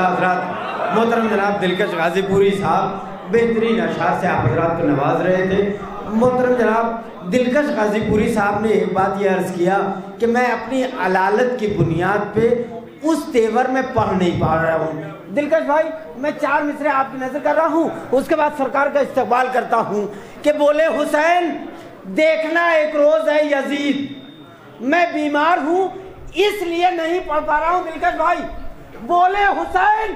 हज़रात, मोहतरम जनाब दिलकश गाजीपुरी साहब बेहतरीन अशार से आप हज़रात को नवाज रहे थे। मोहतरम जनाब दिलकश गाजीपुरी साहब ने एक बात ये अर्ज़ किया कि मैं अपनी अलालत की बुनियाद पे उस तेवर में पढ़ नहीं पा रहा हूँ। दिलकश भाई, मैं 4 मिसरे आपकी नजर कर रहा हूँ, उसके बाद सरकार का इस्तकबाल करता हूँ कि बोले हुसैन देखना एक रोज है यजीद, मैं बीमार हूँ इसलिए नहीं पढ़ पा रहा हूँ। दिलकश भाई बोले हुसैन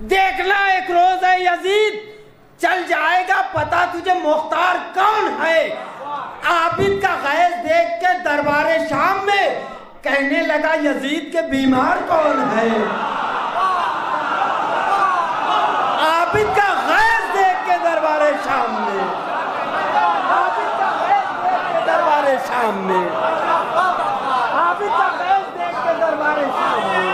देखना एक रोज है यजीद, चल जाएगा पता तुझे मुख्तार कौन है। आबिद का गैस देख के दरबारे शाम में कहने लगा यजीद के बीमार कौन है। आबिद का गैस देख के दरबारे शाम में, आबिद का गैस देख के दरबारे शाम में, आबिद का गैस देख के दरबारे शाम में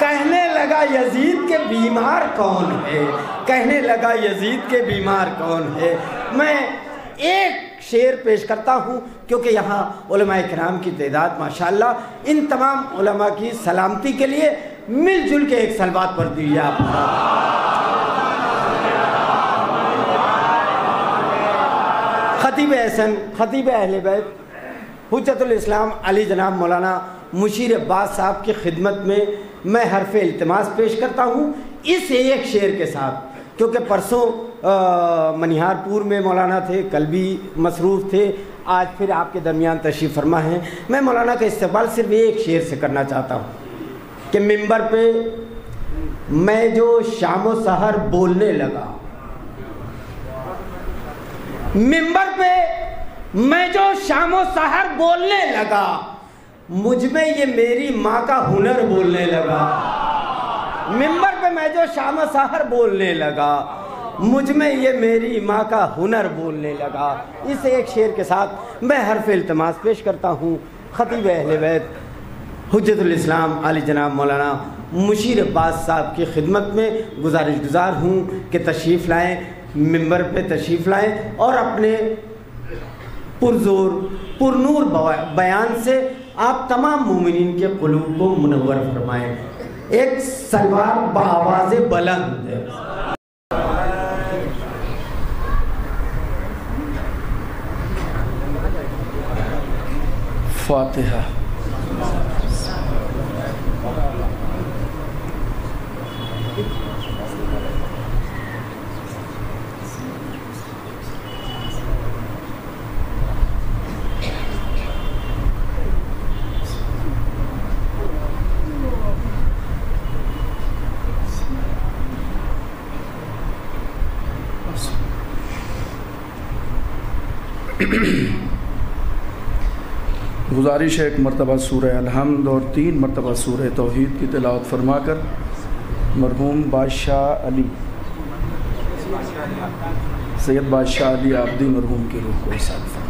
कहने लगा यजीद के बीमार कौन है, कहने लगा यजीद के बीमार कौन है। मैं एक शेर पेश करता हूँ क्योंकि यहाँ उलमाए किराम की तादाद माशाअल्लाह। इन तमाम उलमा की सलामती के लिए मिलजुल के एक सलवात पढ़ दीजिए आप। खतीब हसन, खतीब अहले बैत, हुज्जतुल इस्लाम अली जनाब मौलाना मुशीर अब्बास साहब की खिदमत में मैं हरफ इल्तिमास पेश करता हूँ इस एक शेर के साथ, क्योंकि परसों मनिहारपुर में मौलाना थे, कल भी मसरूफ़ थे, आज फिर आपके दरमियान तशरीफ़ फरमा है। मैं मौलाना का इस्तेमाल सिर्फ एक शेर से करना चाहता हूँ कि मिंबर पे मैं जो शामो सहर बोलने लगा, मिंबर पे मैं जो शामो सहर बोलने लगा, मुझ में ये मेरी माँ का हुनर बोलने लगा। मिंबर पे मैं जो शामो सहर बोलने लगा, मुझ में ये मेरी माँ का हुनर बोलने लगा। इस एक शेर के साथ मैं हरफ इल्तिमास पेश करता हूँ खतीब अहले बैत हुज्जतुल इस्लाम अली जनाब मौलाना मुशीर अब्बास साहब की खिदमत में गुजारिश गुजार हूँ कि तशरीफ़ लाएँ, मिंबर पे तशरीफ़ लाएँ और अपने पुरजोर पुरनूर बयान से आप तमाम मोमिनीन के क़ुलूब को मुनव्वर फरमाएँ। एक सलवार बावाज़े बुलंद। फातिहा। गुजारिश है एक मरतबा सूरह अलहम्द और 3 मरतबा सूरह तौहीद की तिलावत फरमाकर मरहूम बादशाह अली सैयद बादशाह अली आबदी मरहूम की रूह को इरशाद फरमा।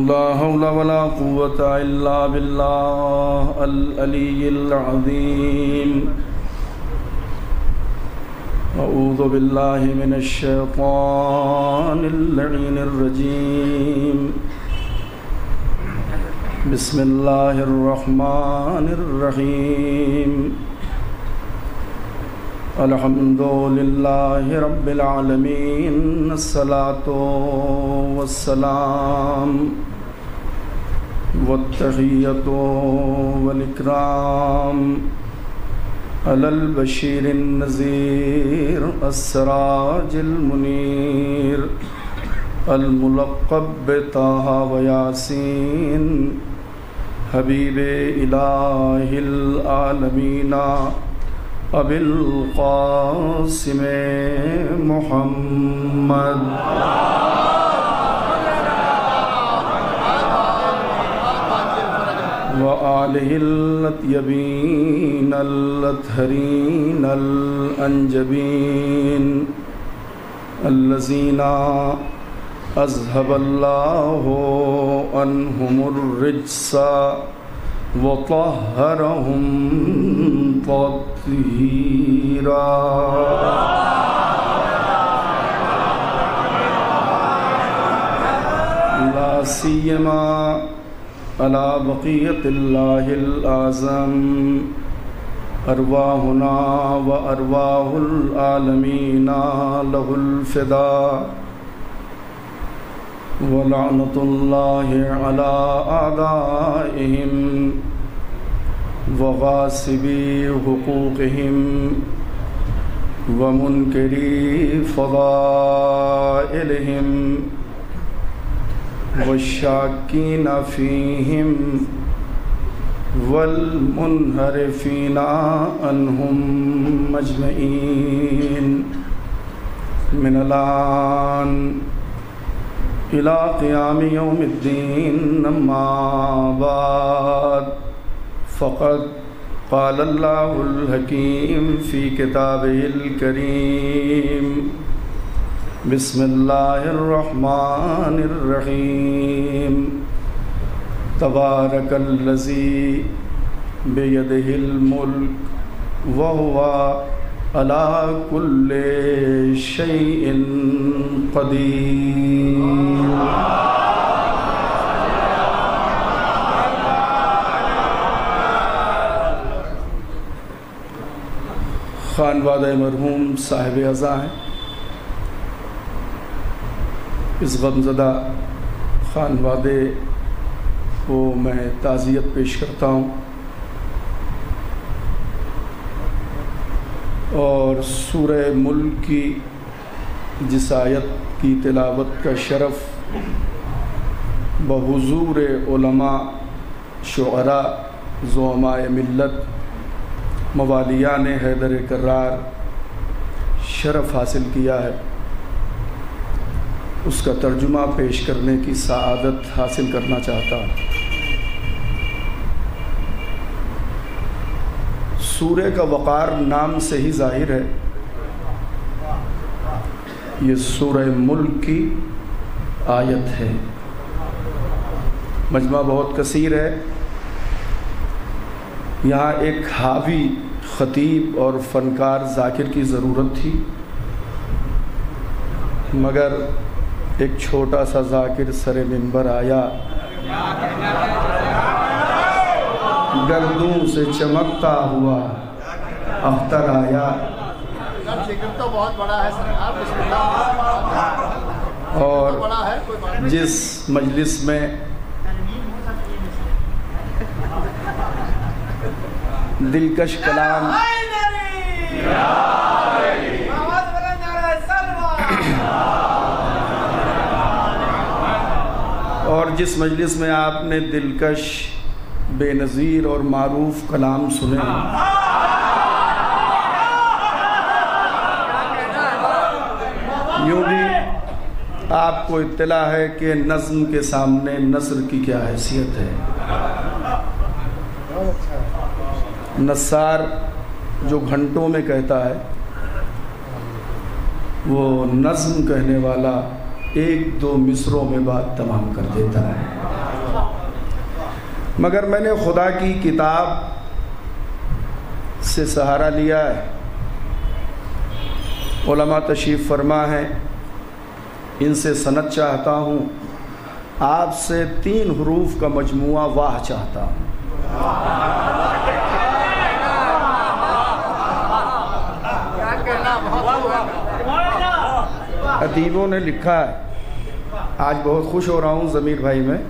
ला हौला वला कुव्वता इल्ला बिल्लाह अल अलीय्यिल अज़ीम। अऊज़ु बिल्लाहि मिनश शैतानिर लईनिर रजीम। बिस्मिल्लाहिर रहमानिर रहीम। अल्हम्दुलिल्लाहि रब्बिल आलमीन। अस्सलातु वस्सलाम वत्तहिय्यतु वल इकराम अलल बशीरिन नज़ीर अस्सराजिल मुनीर अल मुलक़्क़ब बिताहा व यासीन हबीबे इलाहिल आलमीना अबिल क़ासिम मुहम्मद व आलिहिल अत्यबीन अल-अत्हरीन अल-अंजबीन अल्लज़ीना अज़हबल्लाहु अन्हुमुर रिज्सा व तह्हरहुम तत्हीरा। ला सियमा अला बक़ियतिल्लाहिल आज़म अरवाहुना व अरवाहुल आलमीना लहुल फ़िदा व लअनतुल्लाहि अला आदाइहिम व गासिबी हुकूक़िहिम व मुनकरी फ़ज़ाइलिहिम व शाकीन फ़ीहिम वल मुनहरिफ़ीना अन्हुम मजमईन मिनल आन इला क़ियाम यौमिद्दीन अम्मा बाद फ़क़द क़ालल्लाहुल हकीम फ़ी किताबिहिल करीम बिस्मिल्लाहिर्रहमानिर्रहीम तबारकल्लज़ी बियदिहिल मुल्क व हुवा अला कुल्लि शैइन क़दीर। खानवादे मरहूम साहिब अज़ा हैं। इस गमज़दा खानवादे को मैं ताज़ियत पेश करता हूँ और सूरह मुल्क की जिस आयत की तिलावत का शरफ़ बहुज़ूर उलमा, शुअरा, ज़ुअमाए मिल्लत, मवालियान हैदर कर्रार शरफ़ हासिल किया है, उसका तर्जुमा पेश करने की सआदत हासिल करना चाहता हूँ। सूरह का वक़ार नाम से ही ज़ाहिर है, ये सूरह मुल्क की आयत है। मजमा बहुत कसीर है, यहाँ एक हावी, ख़तीब और फ़नकार ज़ाकिर की ज़रूरत थी, मगर एक छोटा सा ज़ाकिर सरे मिंबर आया, गर्दों से चमकता हुआ अख्तर आया तो बहुत बड़ा है और जिस मजलिस में दिलकश कलाम और जिस मजलिस में आपने दिलकश, बेनज़ीर और मारूफ कलाम सुने, यूँ भी आपको इत्तला है कि नज़्म के सामने नस्र की क्या हैसियत है। नस्सार जो घंटों में कहता है, वो नज़्म कहने वाला एक दो मिसरों में बात तमाम कर देता है। मगर मैंने खुदा की किताब से सहारा लिया है। उलमा तशरीफ़ फरमा है, इनसे सनद चाहता हूँ, आपसे 3 हरूफ का मजमुआ वाह चाहता हूँ। अदीबों ने लिखा है, आज बहुत खुश हो रहा हूँ ज़मीर भाई में,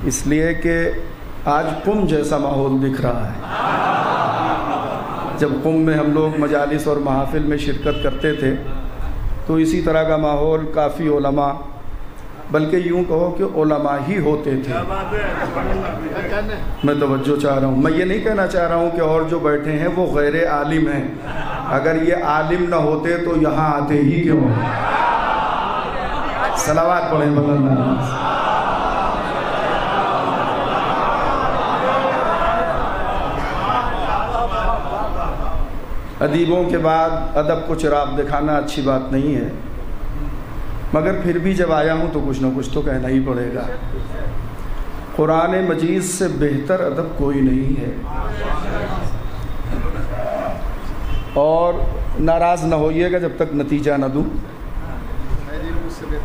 इसलिए कि आज कुंभ जैसा माहौल दिख रहा है। जब कुंभ में हम लोग मजालिस और महफिल में शिरकत करते थे तो इसी तरह का माहौल काफ़ी उलमा बल्कि यूँ कहो कि उलमा ही होते थे। मैं तवज्जो चाह रहा हूँ, मैं ये नहीं कहना चाह रहा हूँ कि और जो बैठे हैं वो गैर आलिम हैं। अगर ये आलिम न होते तो यहाँ आते ही क्यों? सलावात पढ़ें बल्ला। अदीबों के बाद अदब को चिराग दिखाना अच्छी बात नहीं है, मगर फिर भी जब आया हूँ तो कुछ ना कुछ तो कहना ही पड़ेगा। कुरान मजीद से बेहतर अदब कोई नहीं है। और नाराज़ ना होइएगा जब तक नतीजा ना दूँ।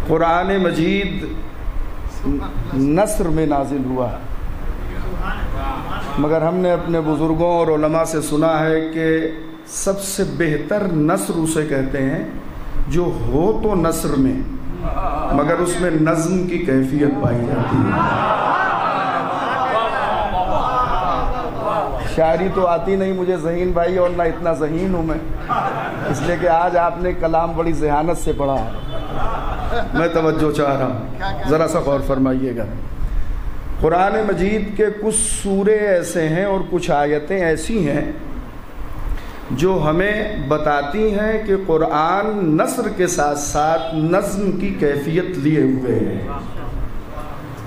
कुरान मजीद नस्र में नाजिल हुआ, मगर हमने अपने बुज़ुर्गों और उलमा से सुना है कि सबसे बेहतर नस्र उसे कहते हैं जो हो तो नस्र में, मगर उसमें नज़्म की कैफियत पाई जाती है। शायरी तो आती नहीं मुझे ज़हीन भाई, और ना इतना ज़हीन हूँ मैं, इसलिए कि आज आपने कलाम बड़ी ज़हानत से पढ़ा है। मैं तवज्जो चाह रहा हूँ, ज़रा सा गौर फरमाइएगा। कुरान मजीद के कुछ सूरे ऐसे हैं और कुछ आयतें ऐसी हैं जो हमें बताती हैं कि कुरान नस्र के साथ साथ नज़्म की कैफियत लिए हुए है।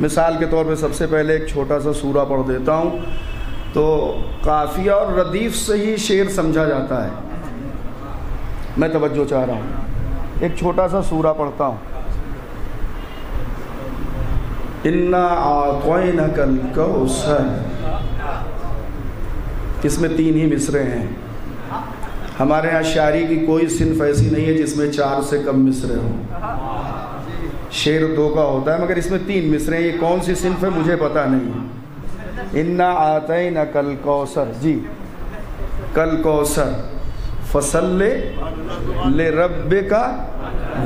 मिसाल के तौर पे सबसे पहले एक छोटा सा सूरा पढ़ देता हूँ, तो काफिया और रदीफ़ से ही शेर समझा जाता है। मैं तवज्जो चाह रहा हूँ, एक छोटा सा सूरा पढ़ता हूँ। इन्ना आतैनाकल कौसर, इसमें 3 ही मिसरे हैं। हमारे यहाँ शायरी की कोई सिन्फ ऐसी नहीं है जिसमें 4 से कम मिसरे हों। शेर 2 का होता है, मगर इसमें 3 मिसरे हैं। ये कौन सी सिन्फ है मुझे पता नहीं है। इन्ना आतैना कल कौसर, जी कल कौसर फसल्ले ले रब्बिका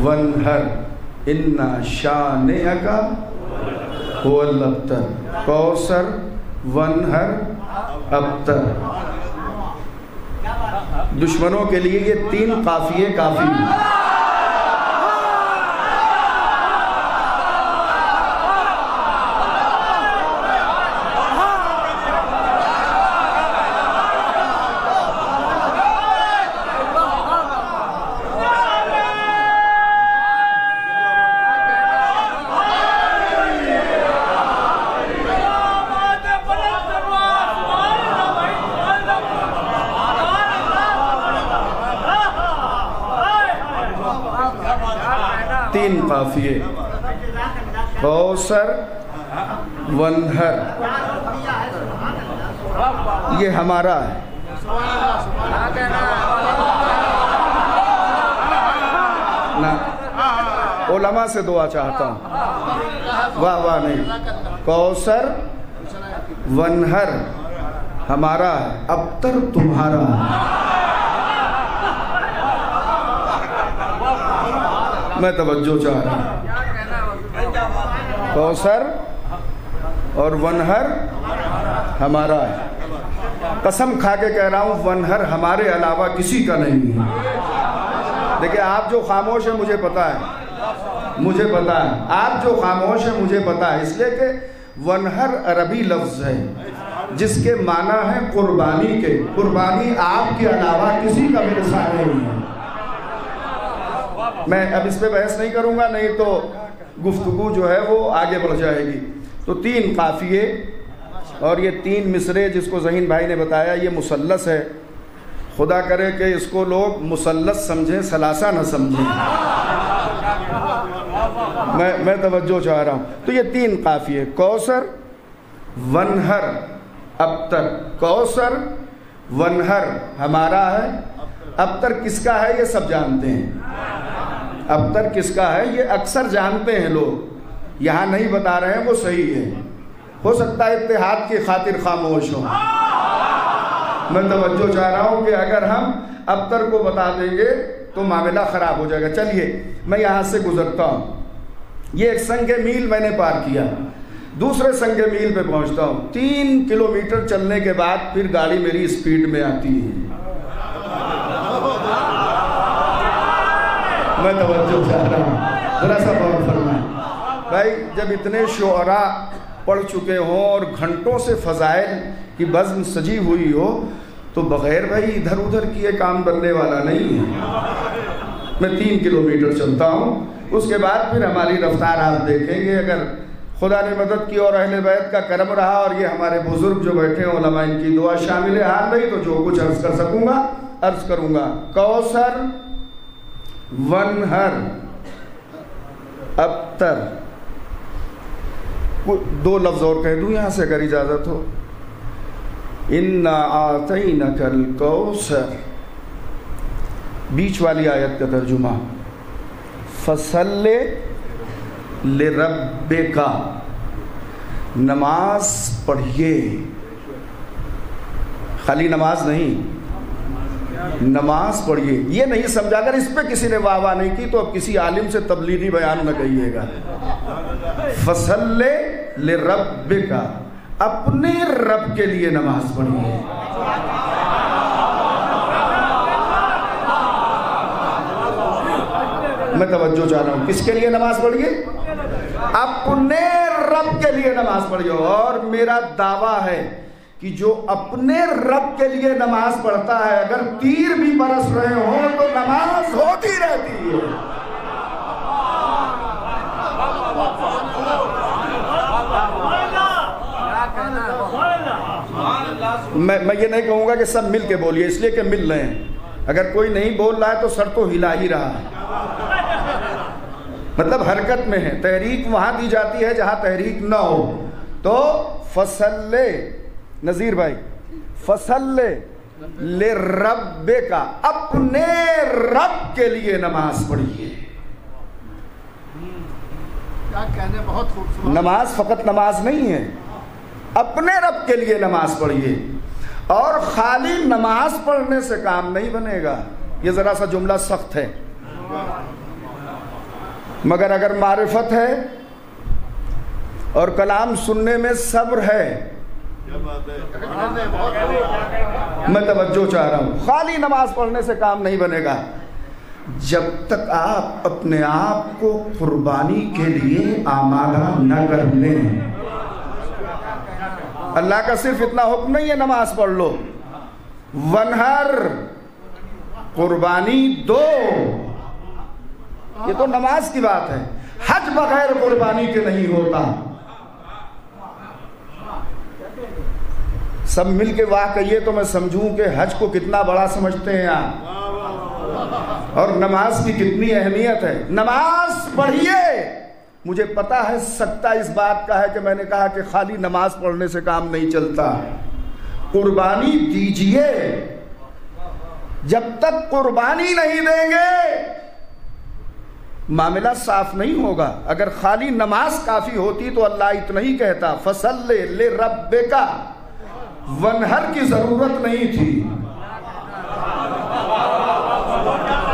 वन्हर इन्ना शानिअका हुवल अब्तर। कौसर, वन्हर, अब्तर, दुश्मनों के लिए ये 3 काफिये काफी हैं। तीन काफिये, कौसर, वन्हर, ये हमारा है। ना उलमा से दुआ चाहता हूँ, वाह वाह नहीं। कौसर, वन्हर हमारा है, अब्तर तुम्हारा है। मैं तवज्जो चाह रहा हूँ। कौसर और वन्हर हमारा है। कसम खा के कह रहा हूँ, वन्हर हमारे अलावा किसी का नहीं है। देखिए, आप जो खामोश है मुझे पता है, मुझे पता है। आप जो खामोश है मुझे पता है, इसलिए कि वन्हर अरबी लफ्ज़ है जिसके माना है कुर्बानी के। कुर्बानी आपके अलावा किसी का मेरे सामने नहीं है। मैं अब इस पे बहस नहीं करूंगा, नहीं तो गुफ्तगू जो है वो आगे बढ़ जाएगी। तो 3 काफिये और ये 3 मिसरे जिसको ज़हीन भाई ने बताया, ये मुसल्लस है। खुदा करे कि इसको लोग मुसल्लस समझें, सलासा न समझें। मैं तवज्जो चाह रहा हूँ। तो ये 3 काफिये, कौसर, वन्हर, अब्तर। कौसर, वन्हर हमारा है। अब्तर किसका है ये सब जानते हैं। अब्तर किसका है ये अक्सर जानते हैं लोग, यहाँ नहीं बता रहे हैं, वो सही है। हो सकता है इत्तेहाद की खातिर खामोश हो। मैं तवज्जो चाह रहा हूँ कि अगर हम अब्तर को बता देंगे तो मामला ख़राब हो जाएगा। चलिए मैं यहाँ से गुजरता हूँ, ये एक संगे मील मैंने पार किया, दूसरे संगे मील पे पहुँचता हूँ। 3 किलोमीटर चलने के बाद फिर गाड़ी मेरी स्पीड में आती है। मैं तवज्जो चाह रहा हूँ, ज़रा सा गौर फरमाएं। भाई जब इतने शुअरा पढ़ चुके हों और घंटों से फजाइल की बज़्म सजी हुई हो तो बग़ैर भाई इधर उधर किए काम बनने वाला नहीं है। मैं 3 किलोमीटर चलता हूँ, उसके बाद फिर हमारी रफ्तार आप देखेंगे। अगर खुदा ने मदद की और अहले बैत का करम रहा और ये हमारे बुजुर्ग जो बैठे हैं उलमा इनकी दुआ शामिल हाल रही तो जो कुछ अर्ज कर सकूँगा अर्ज करूँगा। कौसर, वनहर, अबतर, 2 लफ्ज़ और कह दूँ यहाँ से अगर इजाज़त हो। इन्ना आतैनकल कौसर, बीच वाली आयत का तर्जुमा फसल्ले लिरब्बिका, नमाज पढ़िए, खाली नमाज नहीं, नमाज पढ़िए। ये नहीं समझा, अगर इस पे किसी ने वाह वाह नहीं की तो अब किसी आलिम से तबलीगी बयान न कहिएगा। फसल्ले लिरब्बिका, अपने रब के लिए नमाज पढ़िए। मैं तवज्जो चाह रहा हूं, किसके लिए नमाज पढ़िए? अपने रब के लिए नमाज पढ़िए। और मेरा दावा है कि जो अपने रब के लिए नमाज पढ़ता है, अगर तीर भी बरस रहे हो तो नमाज होती रहती है। मैं ये नहीं कहूंगा कि सब मिल के बोलिए, इसलिए कि मिल रहे हैं। अगर कोई नहीं बोल रहा है तो सर तो हिला ही रहा है, मतलब हरकत में है। तहरीक वहां दी जाती है जहां तहरीक ना हो। तो फसल्ले, नजीर भाई, फसल्ले ले रब्बे का, अपने रब के लिए नमाज पढ़िए। क्या कहने, बहुत खूबसूरत। नमाज फकत नमाज नहीं है, अपने रब के लिए नमाज पढ़िए। और खाली नमाज पढ़ने से काम नहीं बनेगा। ये जरा सा जुमला सख्त है, मगर अगर मारिफत है और कलाम सुनने में सब्र है, मैं तवज्जो चाह रहा हूं, खाली नमाज पढ़ने से काम नहीं बनेगा। जब तक आप अपने आप को कुर्बानी के लिए आमादा न कर लें। अल्लाह का सिर्फ इतना हुक्म नहीं है नमाज पढ़ लो, वनहर, कुर्बानी दो, ये तो नमाज की बात है। हज बगैर कुर्बानी के नहीं होता। सब मिल के वाह कहिए तो मैं समझूं कि हज को कितना बड़ा समझते हैं आप, और नमाज की कितनी अहमियत है। नमाज पढ़िए। मुझे पता है सत्ता इस बात का है कि मैंने कहा कि खाली नमाज पढ़ने से काम नहीं चलता। कुर्बानी दीजिए। जब तक कुर्बानी नहीं देंगे मामला साफ नहीं होगा। अगर खाली नमाज काफी होती तो अल्लाह इतना ही कहता, फसल्ले ले रब्बिका, वनहर की जरूरत नहीं थी।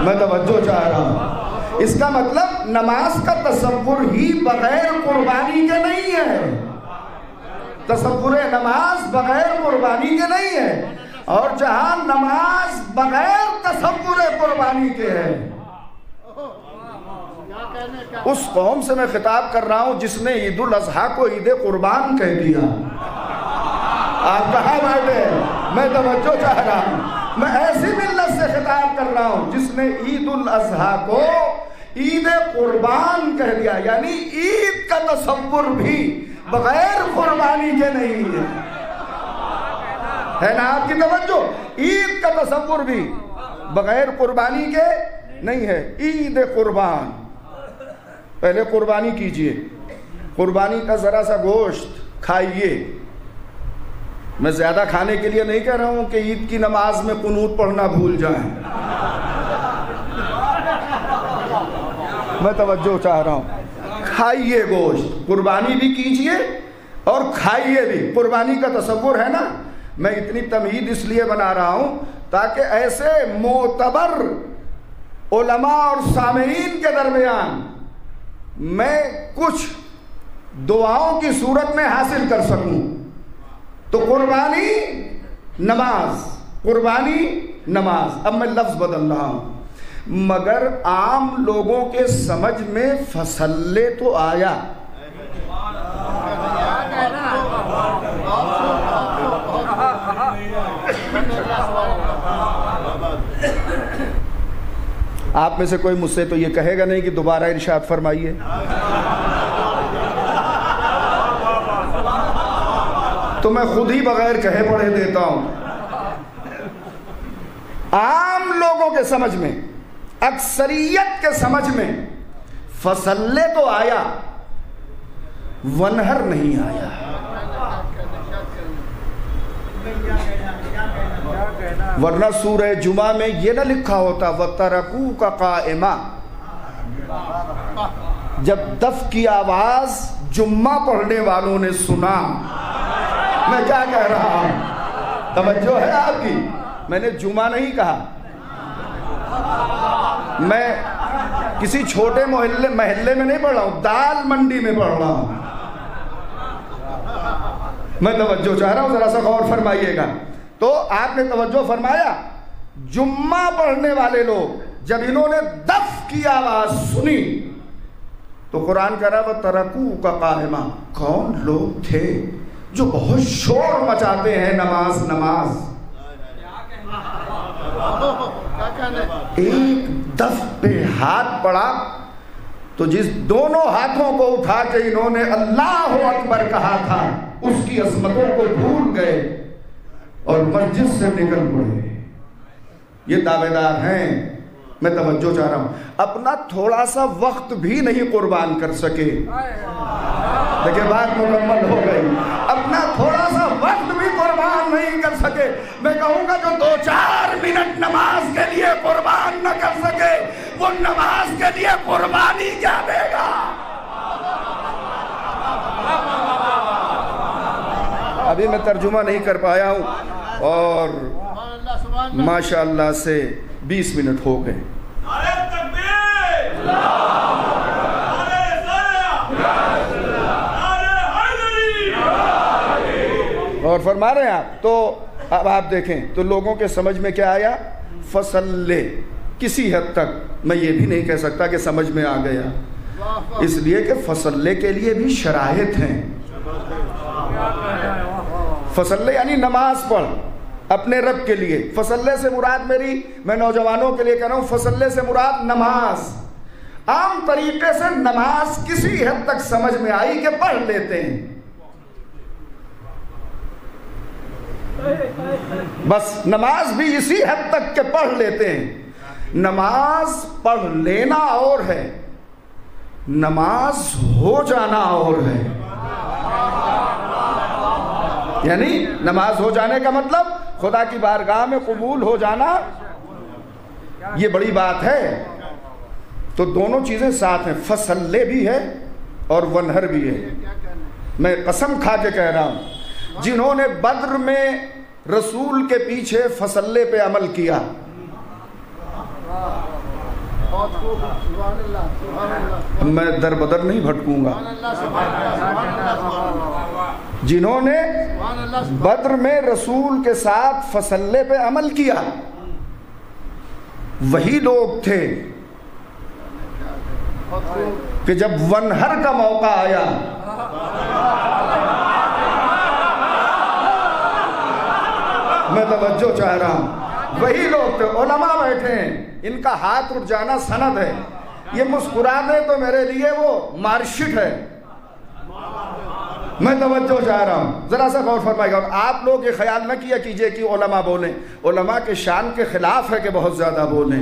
मैं तवज्जो चाह रहा हूं। इसका मतलब नमाज का तसव्वुर ही बगैर कुर्बानी के नहीं है। तसव्वुर नमाज बगैर कुर्बानी के नहीं है, और जहां नमाज बगैर तसव्वुर कुर्बानी के है, उस कौम से मैं खिताब कर रहा हूं जिसने ईद उल अजहा को ईद कुर्बान कह दिया। आप कहाँ बैठे? मैं तवज्जो चाह रहा हूं। मैं ऐसी मिल्लत से खिताब कर रहा हूं जिसने ईद उल अजहा को ईद कुर्बान कह दिया, यानी ईद का तसव्वुर भी बगैर कुर्बानी के नहीं है ना आपकी तवज्जो? ईद का तसव्वुर भी बगैर कुर्बानी के नहीं है। ईद कुर्बान, पहले कुर्बानी कीजिए। कुर्बानी का जरा सा गोश्त खाइए। मैं ज्यादा खाने के लिए नहीं कह रहा हूं कि ईद की नमाज में कुनूत पढ़ना भूल जाएं। मैं तवज्जो चाह रहा हूं। खाइए गोश्त, कुर्बानी भी कीजिए और खाइए भी। कुर्बानी का तसव्वुर है ना, मैं इतनी तमहीद इसलिए बना रहा हूं ताकि ऐसे मोतबर उलमा और सामईन के दरमियान मैं कुछ दुआओं की सूरत में हासिल कर सकूं। तो कुर्बानी नमाज, कुर्बानी नमाज। अब मैं लफ्ज बदल रहा हूं, मगर आम लोगों के समझ में फसल्ले तो आया। आप में से कोई मुझसे तो ये कहेगा नहीं कि दोबारा इरशाद फरमाइए। तो मैं खुद ही बगैर कहे पढ़े देता हूं। आम लोगों के समझ में, अक्सरियत के समझ में फसल्ले तो आया, वनहर नहीं आया। वरना सूरह जुमा में ये ना लिखा होता वतरकू का काइमा। जब दफ की आवाज जुम्मा पढ़ने वालों ने सुना, मैं क्या कह रहा हूं, तवज्जो है आपकी? मैंने जुमा नहीं कहा, मैं किसी छोटे महल्ले में नहीं पढ़ रहा हूं, दाल मंडी में पढ़ रहा हूं। मैं तवज्जो चाह रहा हूं, जरा सा गौर फरमाइएगा। तो आपने तवज्जो फरमाया, जुम्मा पढ़ने वाले लोग जब इन्होंने दफ की आवाज सुनी तो कुरान कह रहा वह तरकू का कायमा। कौन लोग थे जो बहुत शोर मचाते हैं नमाज नमाज। एक दफ पे हाथ पड़ा तो जिस दोनों हाथों को उठा के इन्होंने अल्लाह अकबर कहा था, उसकी अजमतों को भूल गए और मस्जिद से निकल पड़े। ये दावेदार हैं। मैं तवज्जो चाह रहा हूं, अपना थोड़ा सा वक्त भी नहीं कुर्बान कर सके। देखिए बात मुकम्मल हो गई। अपना थोड़ा सा वक्त भी कुर्बान नहीं कर सके। मैं कहूंगा जो 2-4 मिनट नमाज के लिए कुर्बान न कर सके, वो नमाज के लिए कुर्बानी क्या देगा? अभी मैं तर्जुमा नहीं कर पाया हूं और माशाअल्लाह से 20 मिनट हो गए। और फरमा रहे हैं आप। तो अब आप देखें तो लोगों के समझ में क्या आया, फसल्ले। किसी हद तक मैं ये भी नहीं कह सकता कि समझ में आ गया, इसलिए कि फसल्ले के लिए भी शराइत हैं। फसल्ले यानी नमाज पढ़ अपने रब के लिए। फसल्ले से मुराद मैं नौजवानों के लिए कह रहा हूं, फसल्ले से मुराद नमाज। आम तरीके से नमाज किसी हद तक समझ में आई कि पढ़ लेते हैं, बस नमाज भी इसी हद तक के पढ़ लेते हैं। नमाज पढ़ लेना और है, नमाज हो जाना और है। यानी नमाज हो जाने का मतलब खुदा की बारगाह में कबूल हो जाना, ये बड़ी बात है। तो दोनों चीजें साथ हैं, फसल्ले भी है और वनहर भी है। मैं कसम खा के कह रहा हूं, जिन्होंने बद्र में रसूल के पीछे फसल्ले पे अमल किया, मैं दर बदर नहीं भटकूंगा। जिन्होंने बद्र में रसूल के साथ फसल्ले पे अमल किया, वही लोग थे कि जब वनहर का मौका आया, मैं तवज्जो चाह रहा हूं, वही लोग थे। उलमा बैठे हैं, इनका हाथ उठ जाना सनद है। ये मुस्कुरा दे तो मेरे लिए वो मार्कशीट है। मैं तवज्जो चाह रहा हूं, जरा सा गौर फरमाइएगा। और आप लोग ये ख्याल न किया कीजिए कि उलमा बोले, उलमा के शान के खिलाफ है कि बहुत ज्यादा बोले।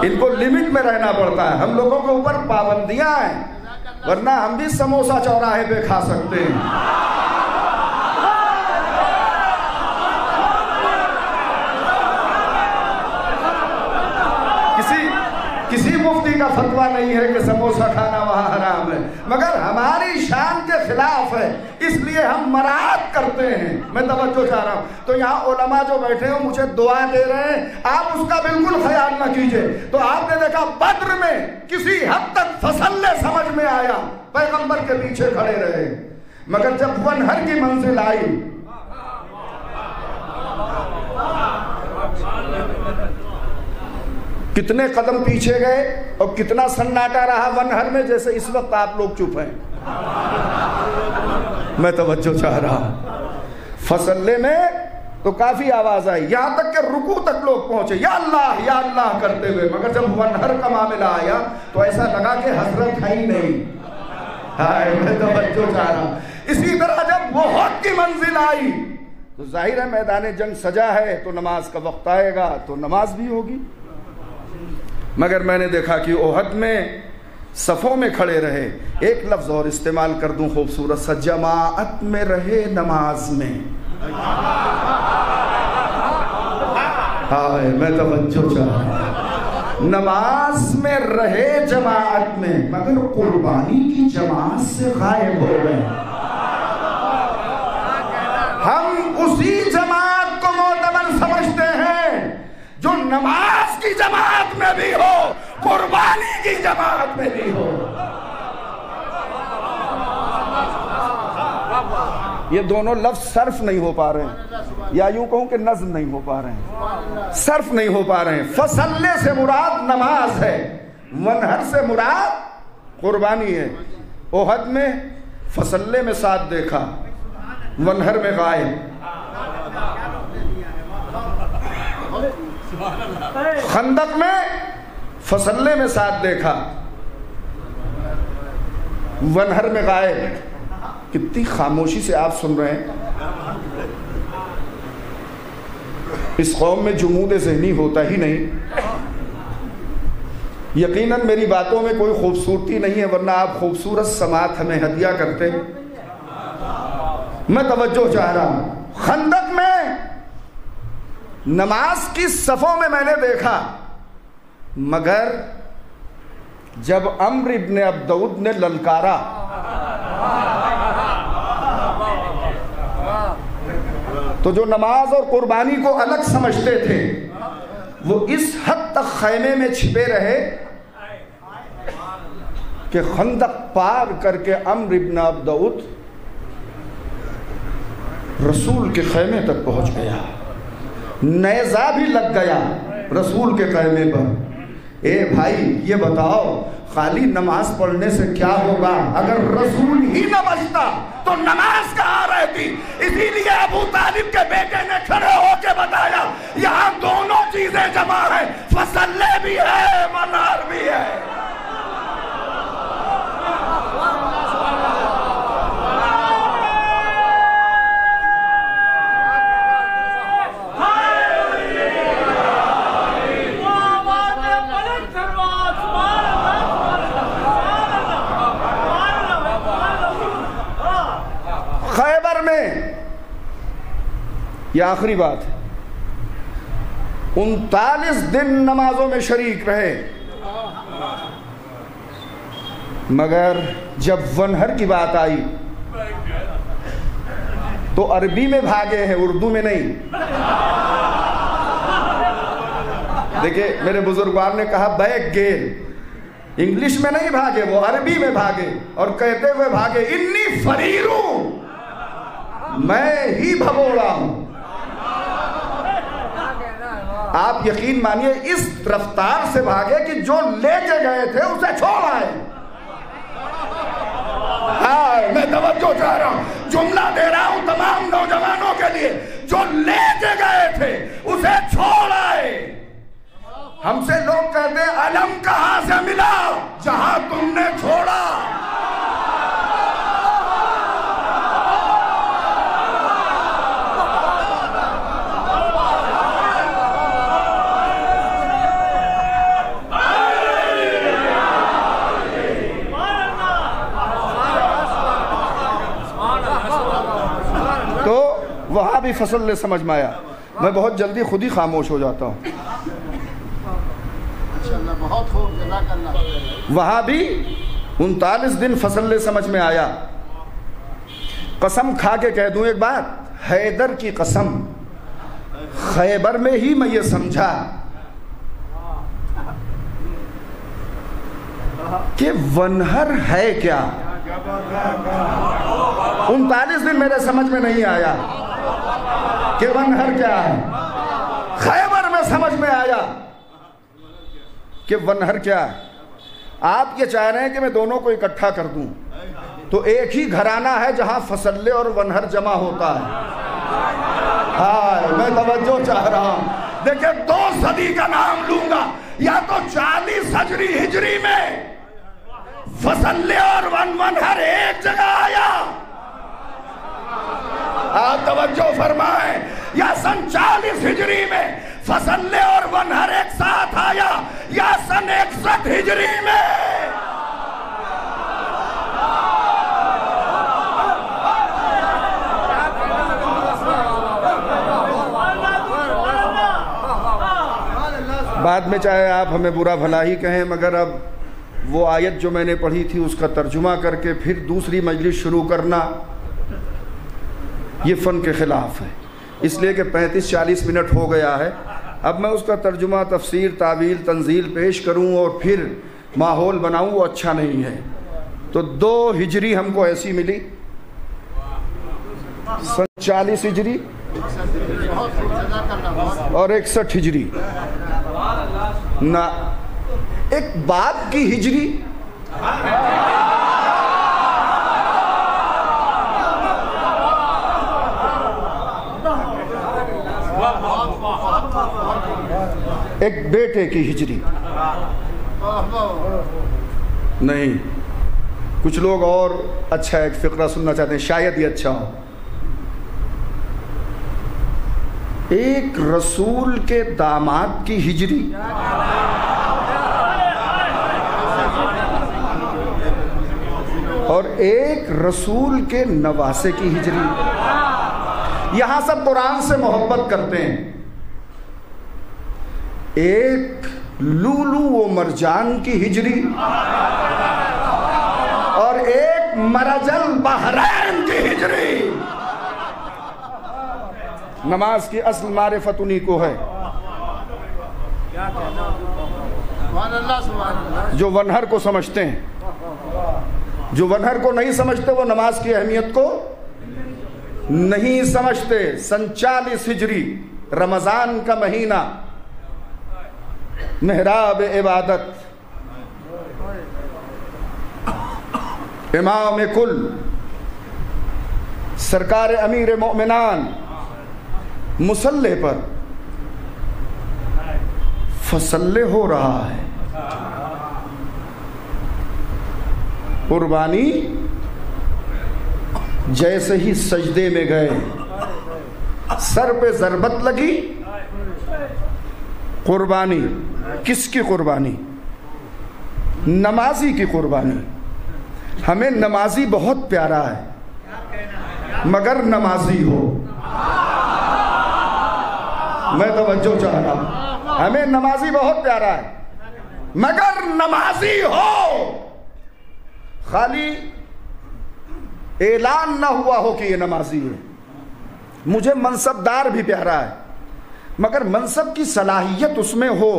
इनको लिमिट में रहना पड़ता है। हम लोगों के ऊपर पाबंदियां हैं, वरना हम भी समोसा चौराहे पे खा सकते हैं। किसी मुफ्ती का फतवा नहीं है कि समोसा खाना वहां हराम है, मगर हमारी शान के खिलाफ है, इसलिए हम मराद करते हैं। मैं तवज्जो चाह रहा हूं। तो यहाँ उलमा जो बैठे हो मुझे दुआ दे रहे हैं, आप उसका बिल्कुल ख्याल ना कीजिए। तो आपने देखा बद्र में किसी हद तक फसल्ले समझ में आया, पैगंबर के पीछे खड़े रहे, मगर जब वनहर की मंजिल आई, कितने कदम पीछे गए और कितना सन्नाटा रहा वनहर में, जैसे इस वक्त आप लोग चुप हैं। मैं तवज्जो चाह रहा हूं। फसल्ले में तो काफी आवाज आई, यहां तक कि रुकू तक लोग पहुंचे या अल्लाह करते हुए। मगर जब वनहर का मामला आया तो ऐसा लगा कि हजरत है ही नहीं। हाय, मैं तो बच्चों चाह रहा हूं। इसी तरह जब बहुत की मंजिल आई तो जाहिर है मैदान जंग सजा है, तो नमाज का वक्त आएगा तो नमाज भी होगी। मगर मैंने देखा कि ओहद में सफ़ों में खड़े रहे, एक लफ्ज और इस्तेमाल कर दूं खूबसूरत सा, जमाअत में रहे नमाज में। हाय, मैं तवज्जो चाह, नमाज में रहे जमाअत में, मगर कुर्बानी की जमात से गायब हो गए। हम उसी जमात को मोतबर समझते हैं जो नमाज की जमात में भी हो, कुर्बानी की जमात में भी हो। ये दोनों लफ्ज सर्फ नहीं हो पा रहे हैं, या यूं कहूं कि नज्म नहीं हो पा रहे हैं, सर्फ नहीं हो पा रहे हैं। फसल्ले से मुराद नमाज है, वनहर से मुराद कुर्बानी है। ओहद में फसल्ले में साथ देखा, वनहर में गायब। खंदक में फसल्ले में साथ देखा, वनहर में गायब। कितनी खामोशी से आप सुन रहे हैं। इस कौम में जुमूद ज़हनी होता ही नहीं। यकीनन मेरी बातों में कोई खूबसूरती नहीं है, वरना आप खूबसूरत समात हमें हदिया करते। मैं तवज्जो चाह रहा हूं। खंदक में नमाज की सफ़ों में मैंने देखा, मगर जब अम्र इब्न अब्दऊद ने ललकारा, तो जो नमाज और कुर्बानी को अलग समझते थे वो इस हद तक खैमे में छिपे रहे कि खंदक पार करके अम्र इब्न अब्दऊद रसूल के खैमे तक पहुंच गया। नेज़ा भी लग गया रसूल के खैमे पर। ए भाई, ये बताओ खाली नमाज पढ़ने से क्या होगा? अगर रसूल ही न बचता तो नमाज कहाँ रहती? इसीलिए अबू तालिब के बेटे ने खड़े होकर बताया, यहाँ दोनों चीजें जमा है, फसल्ले भी है, मनार भी है। यह आखिरी बात है, 39 दिन नमाजों में शरीक रहे, मगर जब वनहर की बात आई तो अरबी में भागे हैं, उर्दू में नहीं। देखिए, मेरे बुजुर्गवार ने कहा बैग गेल, इंग्लिश में नहीं भागे, वो अरबी में भागे और कहते हुए भागे, इन्नी फरीरू, मैं ही भगोड़ा हूं। आप यकीन मानिए इस रफ्तार से भागे कि जो लेके गए थे उसे छोड़ आए। हाँ, मैं तवज्जो चाह रहा हूं, जुमला दे रहा हूं तमाम नौजवानों के लिए, जो लेके गए थे उसे छोड़ आए। हमसे लोग कहते हैं अलम कहां से मिला? जहां तुमने छोड़ा। वहां भी फसल ले समझ में आया। मैं बहुत जल्दी खुद ही खामोश हो जाता हूँ। वहां भी 39 दिन फसल ले समझ में आया। कसम खा के कह दूं एक बात, हैदर की कसम, खैबर में ही मैं ये समझा कि वनहर है क्या। 39 दिन मेरे समझ में नहीं आया कि वनहर क्या है। खैबर में समझ में आया कि वनहर क्या है। आप ये चाह रहे हैं कि मैं दोनों को इकट्ठा कर दूं, तो एक ही घराना है जहां फसल्ले और वनहर जमा होता है। हाँ, मैं तवज्जो चाह रहा हूं। देखिए 2 सदी का नाम लूंगा, या तो 40 हिजरी हिजरी में फसल्ले और वन हर एक जगह आया, आप तवज्जो फरमाएं, या सन 40 हिजरी में फसल्ले और वन हर एक साथ आया, या सन 61 हिजरी में। बाद में चाहे आप हमें बुरा भला ही कहें, मगर अब वो आयत जो मैंने पढ़ी थी उसका तर्जुमा करके फिर दूसरी मजलिस शुरू करना ये फ़न के ख़िलाफ़ है। इसलिए कि 35-40 मिनट हो गया है, अब मैं उसका तर्जुमा, तफसीर, तावील, तंजील पेश करूं और फिर माहौल बनाऊं, वो अच्छा नहीं है। तो 2 हिजरी हमको ऐसी मिली, सन 40 हिजरी और 61 हिजरी ना, एक बाप की हिजरी एक बेटे की हिजरी नहीं। कुछ लोग और अच्छा एक फिक्रा सुनना चाहते हैं, शायद ये अच्छा हो। एक रसूल के दामाद की हिजरी और एक रसूल के नवासे की हिजरी। यहां सब कुरान से मोहब्बत करते हैं। एक लूलू व मरजान की हिजरी और एक मरजल बहरैन की हिजरी। नमाज की असल मारिफत उन्हीं को है जो वनहर को समझते हैं। जो वनहर को नहीं समझते वो नमाज की अहमियत को नहीं समझते। सन 40 हिजरी, रमजान का महीना, मेहराब इबादत, इमाम कुल सरकार अमीर मोमिनान मुसल्ले पर फसल्ले हो रहा है। कुर्बानी जैसे ही सजदे में गए, सर पे ज़रबत लगी। कुर्बानी किसकी कुर्बानी? नमाजी की कुर्बानी। हमें नमाजी बहुत प्यारा है, मगर नमाजी हो। मैं तवज्जो चाह रहा हूं, हमें नमाजी बहुत प्यारा है, मगर नमाजी हो। खाली ऐलान ना हुआ हो कि ये नमाजी है। मुझे मनसबदार भी प्यारा है, मगर मनसब की सलाहियत उसमें हो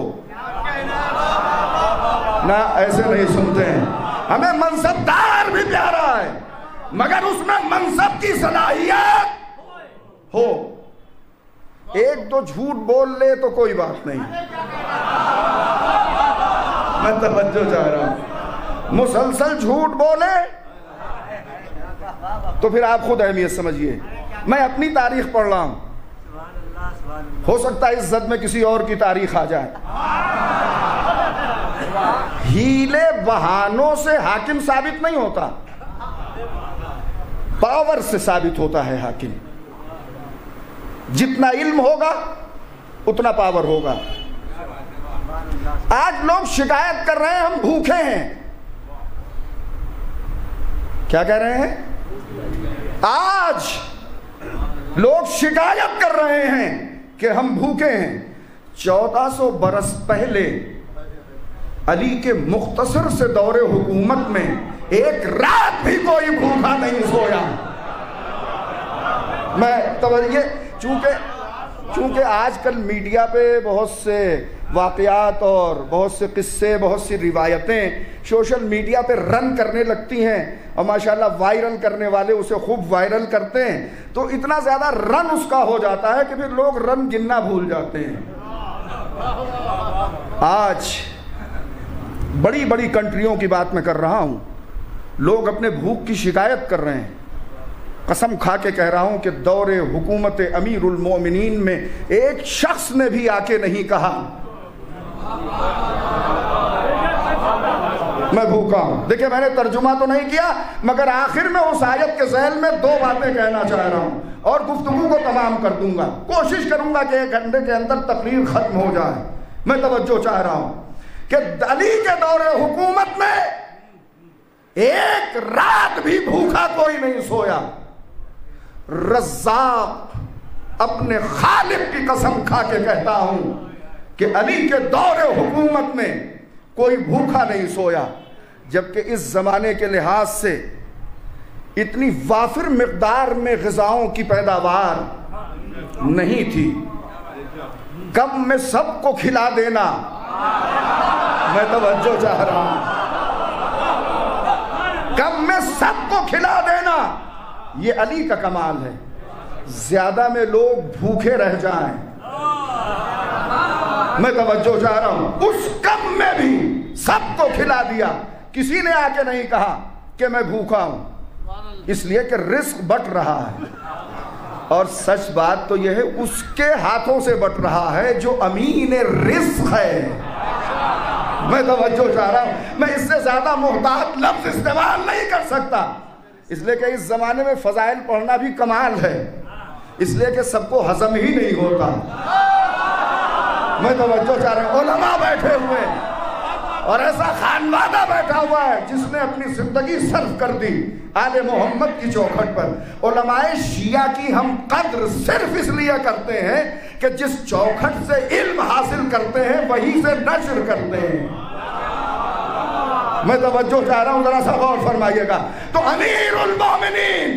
ना। ऐसे नहीं सुनते हैं। हमें मनसबदार भी प्यारा है, मगर उसमें मनसब की सलाहियत हो। एक दो झूठ बोल ले तो कोई बात नहीं, मैं तवज्जो चाह रहा हूं। मुसलसल झूठ बोले तो फिर आप खुद अहमियत समझिए। मैं अपनी तारीख पढ़ रहा हूं, हो सकता है इस जद में किसी और की तारीख आ जाए। हीले बहानों से हाकिम साबित नहीं होता, पावर से साबित होता है हाकिम। जितना इल्म होगा उतना पावर होगा। आज लोग शिकायत कर रहे हैं हम भूखे हैं। क्या कह रहे हैं? आज लोग शिकायत कर रहे हैं कि हम भूखे हैं। 1400 बरस पहले अली के मुख्तसर से दौरे हुकूमत में एक रात भी कोई भूखा नहीं सोया। मैं तवज्जो, चूंकि आजकल मीडिया पे बहुत से वाक़यात और बहुत से किस्से, बहुत सी रिवायतें सोशल मीडिया पे रन करने लगती हैं और माशाल्लाह वायरल करने वाले उसे खूब वायरल करते हैं, तो इतना ज़्यादा रन उसका हो जाता है कि फिर लोग रन गिनना भूल जाते हैं। आज बड़ी बड़ी कंट्रियों की बात मैं कर रहा हूँ, लोग अपने भूख की शिकायत कर रहे हैं। कसम खा के कह रहा हूं कि दौरे हुकूमत अमीरुल मोमिनीन में एक शख्स ने भी आके नहीं कहा मैं भूखा हूं। देखिए, मैंने तर्जुमा तो नहीं किया, मगर आखिर में उस आयत के ज़ैल में दो बातें कहना चाह रहा हूं और गुफ्तगू को तमाम कर दूंगा। कोशिश करूंगा कि 1 घंटे के अंदर तकरीर खत्म हो जाए। मैं तवज्जो चाह रहा हूं कि अली के दौरे हुकूमत में एक रात भी भूखा कोई नहीं सोया। रज़्ज़ाक़ अपने खालिक की कसम खा के कहता हूं कि अली के दौरे हुकूमत में कोई भूखा नहीं सोया, जबकि इस जमाने के लिहाज से इतनी वाफिर मिकदार में ग़िज़ाओं की पैदावार नहीं थी। कम में सबको खिला देना, मैं तवज्जो चाह रहा हूं, कम में सबको खिला देना ये अली का कमाल है। ज्यादा में लोग भूखे रह जाएं, मैं तवज्जो चाह रहा हूं। उस कम में भी सबको खिला दिया, किसी ने आके नहीं कहा कि मैं भूखा हूं, इसलिए कि रिस्क बट रहा है। और सच बात तो यह है, उसके हाथों से बट रहा है जो अमीन रिस्क है। मैं तवज्जो चाह रहा हूं, मैं इससे ज्यादा मुहतात लफ्ज इस्तेमाल नहीं कर सकता, इसलिए कि इस जमाने में फजाइल पढ़ना भी कमाल है, इसलिए कि सबको हजम ही नहीं होता। मैं तवज्जो चाह रहा हूं, उलमा बैठे हुए और ऐसा खानवादा बैठा हुआ है जिसने अपनी जिंदगी सर्फ कर दी आले मोहम्मद की चौखट पर। उलमाए शिया की हम कद्र सिर्फ इसलिए करते हैं कि जिस चौखट से इल्म हासिल करते हैं वहीं से नश्र करते हैं। मैं तवज्जो चाह रहा हूं, जरा सा गौर फरमाइएगा। तो अमीरुल मोमिनीन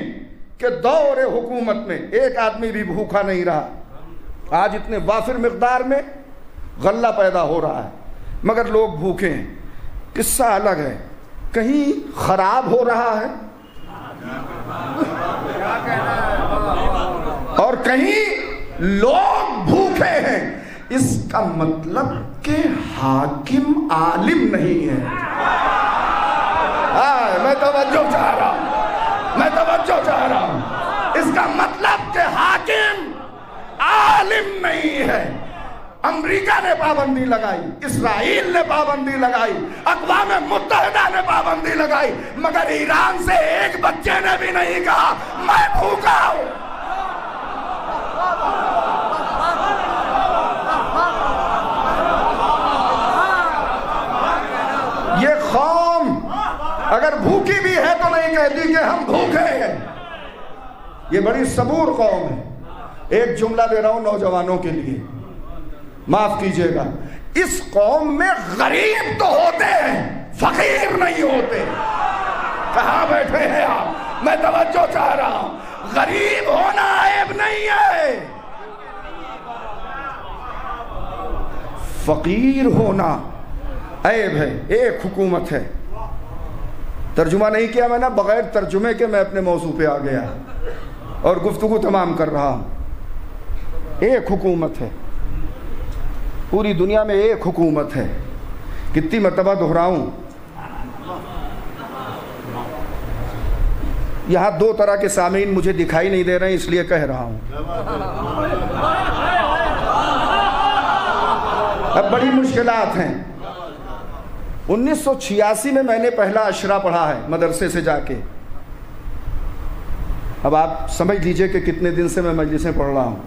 के दौरे हुकूमत में एक आदमी भी भूखा नहीं रहा। आज इतने वाफिर मिकदार में गल्ला पैदा हो रहा है मगर लोग भूखे हैं। किस्सा अलग है, कहीं खराब हो रहा है और कहीं लोग भूखे हैं। इसका मतलब कि हाकिम आलिम नहीं है। मैं तवज्जो चाह रहा हूं, मैं तवज्जो चाह रहा हूं। इसका मतलब कि हाकिम आलिम नहीं है। अमेरिका ने पाबंदी लगाई, इस्राइल ने पाबंदी लगाई, अक़वाम मुत्तहिदा ने पाबंदी लगाई, मगर ईरान से एक बच्चे ने भी नहीं कहा मैं भूखा हूं। ये कौम अगर भूखी भी है तो नहीं कहती कि हम भूखे हैं। ये बड़ी सबूर कौम है। एक जुमला दे रहा हूं नौजवानों के लिए, माफ कीजिएगा, इस कौम में गरीब तो होते हैं, फकीर नहीं होते। कहां बैठे हैं आप? मैं तवज्जो चाह रहा हूं, गरीब होना ऐब नहीं है, फकीर होना ऐब है। एक हुकूमत है, तर्जुमा नहीं किया मैंने, बगैर तर्जुमे के मैं अपने मौजू पे आ गया और गुफ्तगू तमाम कर रहा हूं। एक हुकूमत है, पूरी दुनिया में एक हुकूमत है। कितनी मर्तबा दोहराऊं, यहां दो तरह के सामीन मुझे दिखाई नहीं दे रहे हैं इसलिए कह रहा हूं। अब बड़ी मुश्किलात हैं। 1986 में मैंने पहला अशरा पढ़ा है मदरसे से जाके। अब आप समझ लीजिए कि कितने दिन से मैं मजलिसें पढ़ रहा हूं।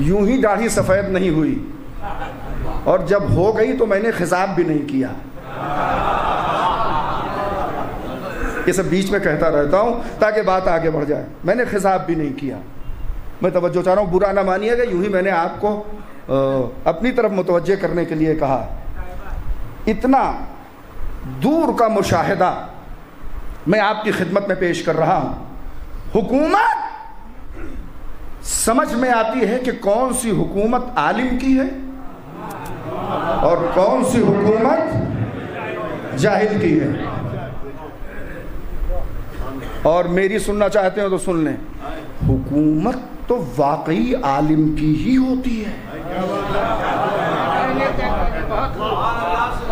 यूं ही दाढ़ी सफ़ेद नहीं हुई और जब हो गई तो मैंने खिताब भी नहीं किया। ये सब बीच में कहता रहता हूं ताकि बात आगे बढ़ जाए। मैंने खिताब भी नहीं किया। मैं तवज्जो चाह रहा हूं, बुरा ना मानिएगा, यूं ही मैंने आपको अपनी तरफ मुतवज्जे करने के लिए कहा। इतना दूर का मुशाहिदा मैं आपकी खिदमत में पेश कर रहा हूं। हुकूमत समझ में आती है कि कौन सी हुकूमत आलिम की है और कौन सी हुकूमत जाहिल की है। और मेरी सुनना चाहते हो तो सुन लें, हुकूमत तो वाकई आलिम की ही होती है,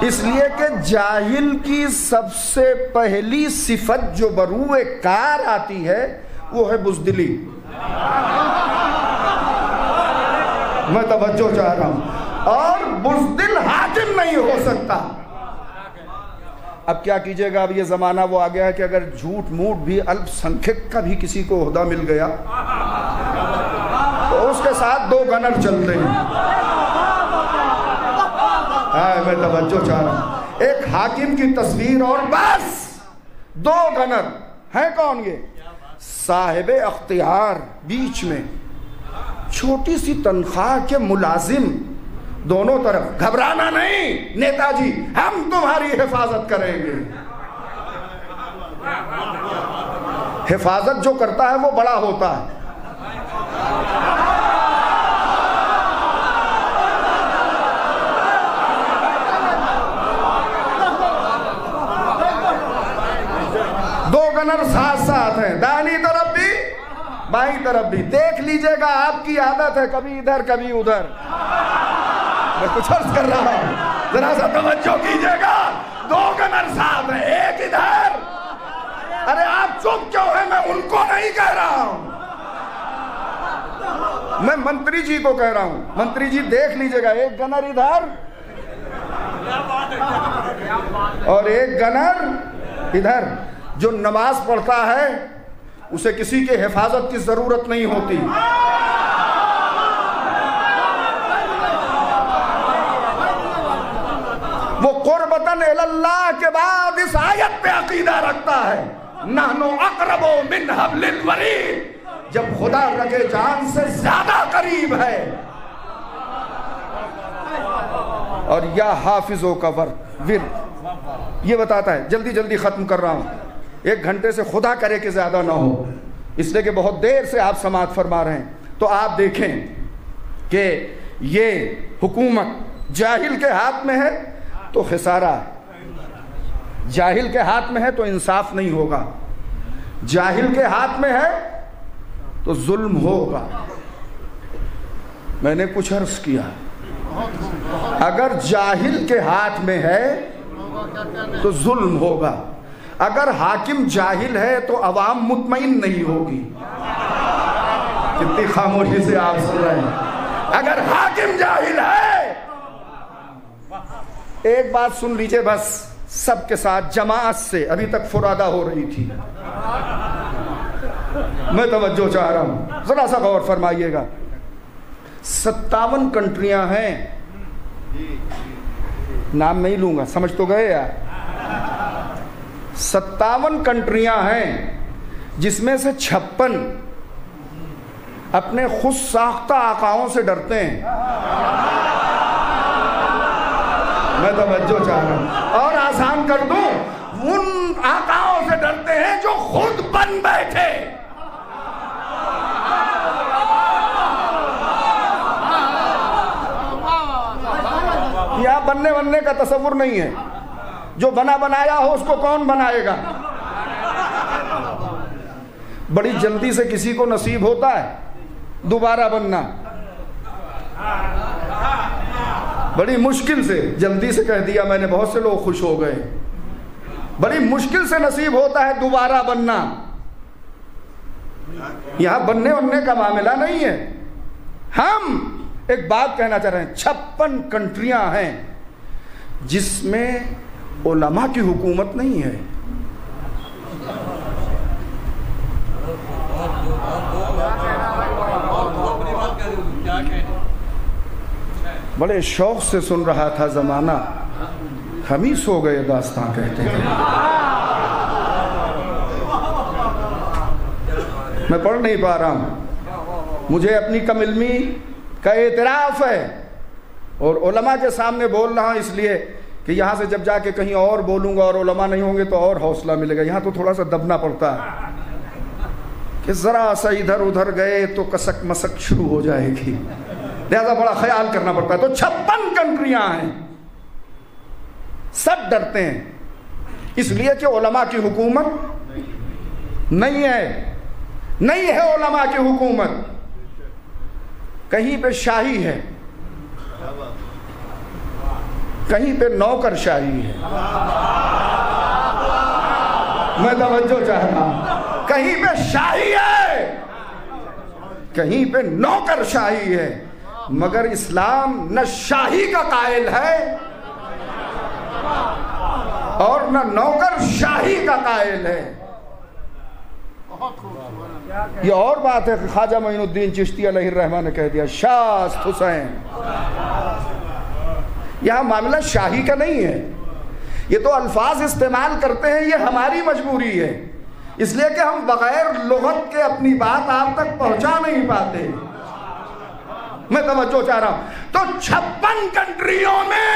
इसलिए कि जाहिल की सबसे पहली सिफत जो बरूए कार आती है वो है बुज़दिली। मैं तवज्जो चाह रहा हूं। और बुज़दिल हाकिम नहीं हो सकता। अब क्या कीजिएगा, अब ये ज़माना वो आ गया है कि अगर झूठ मूठ भी अल्पसंख्यक का भी किसी को ओहदा मिल गया तो उसके साथ 2 गनर चलते हैं। मैं तवज्जो चाह रहा हूं। एक हाकिम की तस्वीर और बस 2 गनर हैं। कौन ये? साहिब अख्तियार, बीच में छोटी सी तनख्वाह के मुलाजिम, दोनों तरफ। घबराना नहीं नेताजी, हम तुम्हारी हिफाजत करेंगे। हिफाजत जो करता है वो बड़ा होता है। गनर साथ साथ हैं, दाहिनी तरफ भी बाईं तरफ भी। देख लीजिएगा, आपकी आदत है कभी इधर कभी उधर। मैं कुछ अर्ज कर रहा हूं, जरा सा तवज्जो कीजिएगा। 2 गनर साथ हैं, एक इधर। अरे आप चुप क्यों हैं? मैं उनको नहीं कह रहा हूं, मैं मंत्री जी को कह रहा हूं। मंत्री जी देख लीजिएगा, एक गनर इधर और एक गनर इधर। जो नमाज पढ़ता है उसे किसी के हिफाजत की जरूरत नहीं होती। वो कुर्बतन इल्लल्लाह के बाद इस आयत पे अकीदा रखता है, नहनु अक़रबु मिन हब्लिल वरीद। जब खुदा रगे जान से ज्यादा करीब है। और या हाफिजों का विर्द ये बताता है। जल्दी जल्दी खत्म कर रहा हूं, 1 घंटे से खुदा करे कि ज्यादा ना हो, इसलिए कि बहुत देर से आप समाअत फरमा रहे हैं। तो आप देखें कि ये हुकूमत जाहिल के हाथ में है तो खिसारा है, जाहिल के हाथ में है तो इंसाफ नहीं होगा, जाहिल के हाथ में है तो जुल्म होगा। मैंने कुछ अर्ज किया, अगर जाहिल के हाथ में है तो जुल्म होगा, अगर हाकिम जाहिल है तो अवाम मुतमईन नहीं होगी। कितनी खामोशी से आप सुन रहे हैं। अगर हाकिम जाहिल है, एक बात सुन लीजिए बस, सबके साथ जमात से, अभी तक फुरादा हो रही थी। मैं तवज्जो चाह रहा हूं, जरा सा गौर फरमाइएगा। 57 कंट्रियां हैं, नाम नहीं लूंगा, समझ तो गए यार। 57 कंट्रियां हैं जिसमें से 56 अपने खुद साख्ता आकाओं से डरते हैं। मैं तवज्जो चाह रहा हूं और आसान कर दूं, उन आकाओं से डरते हैं जो खुद बन बैठे। यहां बनने का तसव्वुर नहीं है। जो बना बनाया हो उसको कौन बनाएगा? बड़ी जल्दी से किसी को नसीब होता है दोबारा बनना, बड़ी मुश्किल से। जल्दी से कह दिया मैंने, बहुत से लोग खुश हो गए। बड़ी मुश्किल से नसीब होता है दोबारा बनना। यहां बनने का मामला नहीं है। हम एक बात कहना चाह रहे हैं, 56 कंट्रियां हैं जिसमें उलमा की हुकूमत नहीं है। बड़े शौक से सुन रहा था जमाना, हम ही सो गए दास्तां कहते थे। मैं पढ़ नहीं पा रहा हूं, मुझे अपनी कम इल्मी का एतराफ है और उलमा के सामने बोल रहा हूं इसलिए कि यहाँ से जब जाके कहीं और बोलूँगा और उलमा नहीं होंगे तो और हौसला मिलेगा। यहाँ तो थोड़ा सा दबना पड़ता है कि ज़रा सा इधर उधर गए तो कसक मसक शुरू हो जाएगी, लिहाजा बड़ा ख्याल करना पड़ता है। तो 56 कंट्रियाँ हैं, सब डरते हैं इसलिए कि उलमा की हुकूमत नहीं है उलमा की हुकूमत। कहीं पे शाही है, कहीं पे नौकरशाही है। मैं तवज्जो चाह रहा हूं, कहीं पे शाही है, कहीं पे नौकरशाही है, मगर इस्लाम न शाही का कायल है और न नौकरशाही का कायल है। ये और बात है कि ख्वाजा मोइनुद्दीन चिश्ती अलैहिर्रहमान ने कह दिया शास्त हुसैन। यहां मामला शाही का नहीं है, ये तो अल्फाज इस्तेमाल करते हैं, ये हमारी मजबूरी है, इसलिए कि हम बगैर लुगत के अपनी बात आप तक पहुंचा नहीं पाते। मैं तवज्जो चाह रहा हूं। तो 56 कंट्रियों में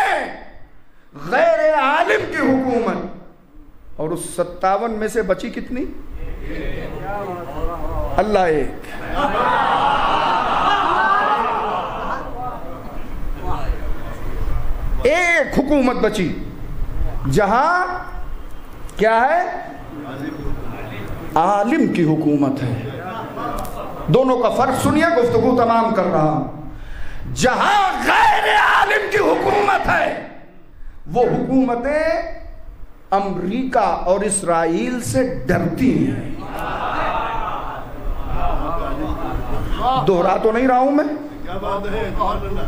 गैर आलिम की हुकूमत, और उस 57 में से बची कितनी? अल्लाह एक। एक हुकूमत बची जहां क्या है? आलिम की हुकूमत है। दोनों का फर्क सुनिए, गुफ्तगू तमाम कर रहा हूं। जहां गैर आलिम की हुकूमत है वो हुकूमतें अमरीका और इसराइल से डरती हैं। दोहरा तो नहीं रहा हूं मैं?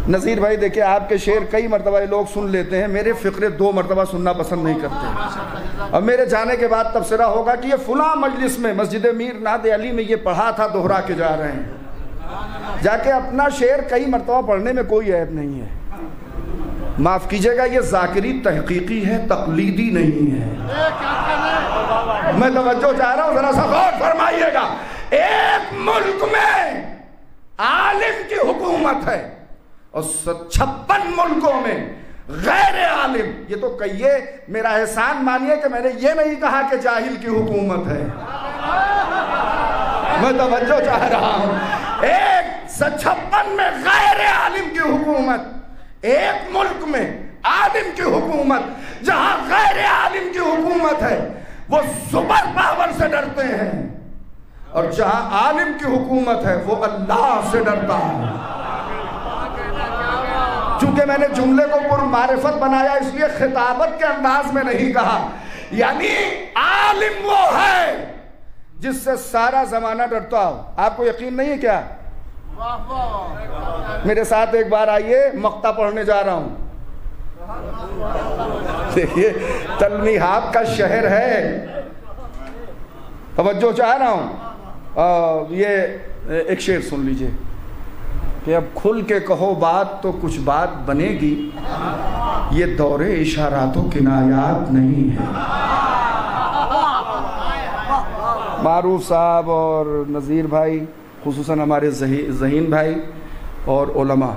नज़ीर भाई देखिए, आपके शेर कई मरतबा लोग सुन लेते हैं, मेरे फ़िक्रे 2 मरतबा सुनना पसंद नहीं करते। और मेरे जाने के बाद तबसरा होगा कि ये फुला मजलिस में मस्जिद मीर नाद अली में ये पढ़ा था, दोहरा के जा रहे हैं। जाके अपना शेर कई मरतबा पढ़ने में कोई ऐब नहीं है। माफ़ कीजिएगा, ये ज़ाकिरी तहकीकी है, तकलीदी नहीं है। मैं तवज्जो चाह रहा हूँ, ज़रा सा गौर फरमाइएगा। एक मुल्क में आलिम की हुकूमत है और 56 मुल्कों में गैर आलिम। ये तो कहिए, मेरा एहसान मानिए कि मैंने ये नहीं कहा कि जाहिल की हुकूमत है। मैं तवज्जो चाह रहा हूं। एक 56 में गैर आलिम की हुकूमत, एक मुल्क में आलिम की हुकूमत। जहां गैर आलिम की हुकूमत है वो सुपर पावर से डरते हैं, और जहां आलिम की हुकूमत है वो अल्लाह से डरता है। चूंकि मैंने जुमले को पुरमारिफत बनाया, इसलिए खिताबत के अंदाज में नहीं कहा। यानी आलिम वो है जिससे सारा जमाना डरता हो। आपको यकीन नहीं है क्या? मेरे साथ एक बार आइए, मक्ता पढ़ने जा रहा हूं। देखिए, तलमीहात का शहर है, तवज्जो चाह रहा हूं। ये एक शेर सुन लीजिए कि अब खुल के कहो बात तो कुछ बात बनेगी, ये दौरे इशारातों किनायात नहीं है। मारूफ साहब और नज़ीर भाई, खुसूसन हमारे ज़हीन भाई और उलमा,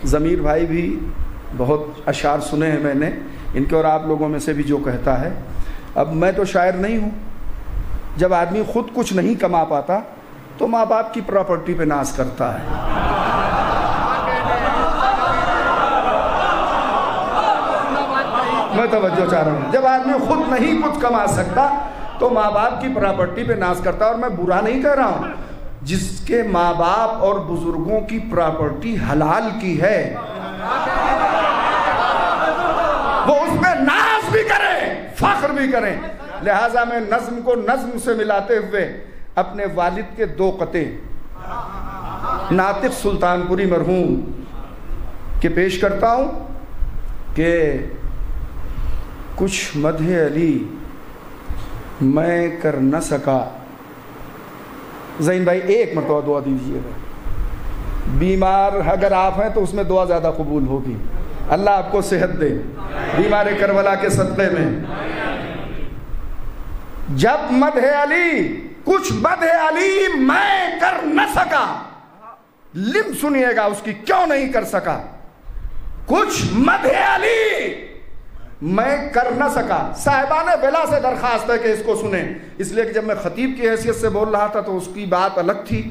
ज़मीर भाई भी बहुत अशार सुने हैं मैंने इनके, और आप लोगों में से भी जो कहता है। अब मैं तो शायर नहीं हूँ। जब आदमी खुद कुछ नहीं कमा पाता तो माँ बाप की प्रॉपर्टी पे नाज करता है। मैं तवज्जो चाह रहा हूँ। जब आदमी खुद नहीं कुछ कमा सकता तो माँ बाप की प्रॉपर्टी पे नाज करता है। और मैं बुरा नहीं कह रहा हूँ, जिसके माँ बाप और बुजुर्गों की प्रॉपर्टी हलाल की है वो उसमें नाज भी करें, फख्र भी करें। लिहाजा मैं नज्म को नज्म से मिलाते हुए अपने वालिद के 2 कते नातिक सुल्तानपुरी मरहूम के पेश करता हूँ कि कुछ मदहे अली मैं कर न सका। ज़हीन भाई एक मरतबा दुआ दीजिएगा। बीमार अगर आप हैं तो उसमें दुआ ज़्यादा कबूल होगी। अल्लाह आपको सेहत दे बीमार करबला के सदक़े में। जब मदहे अली, कुछ मदहे अली मैं कर न सका, लिम सुनिएगा उसकी, क्यों नहीं कर सका। कुछ मदहे अली मैं कर न सका। साहिबाने बिला से दरखास्त है कि इसको सुने, इसलिए कि जब मैं खतीब की हैसियत से बोल रहा था तो उसकी बात अलग थी,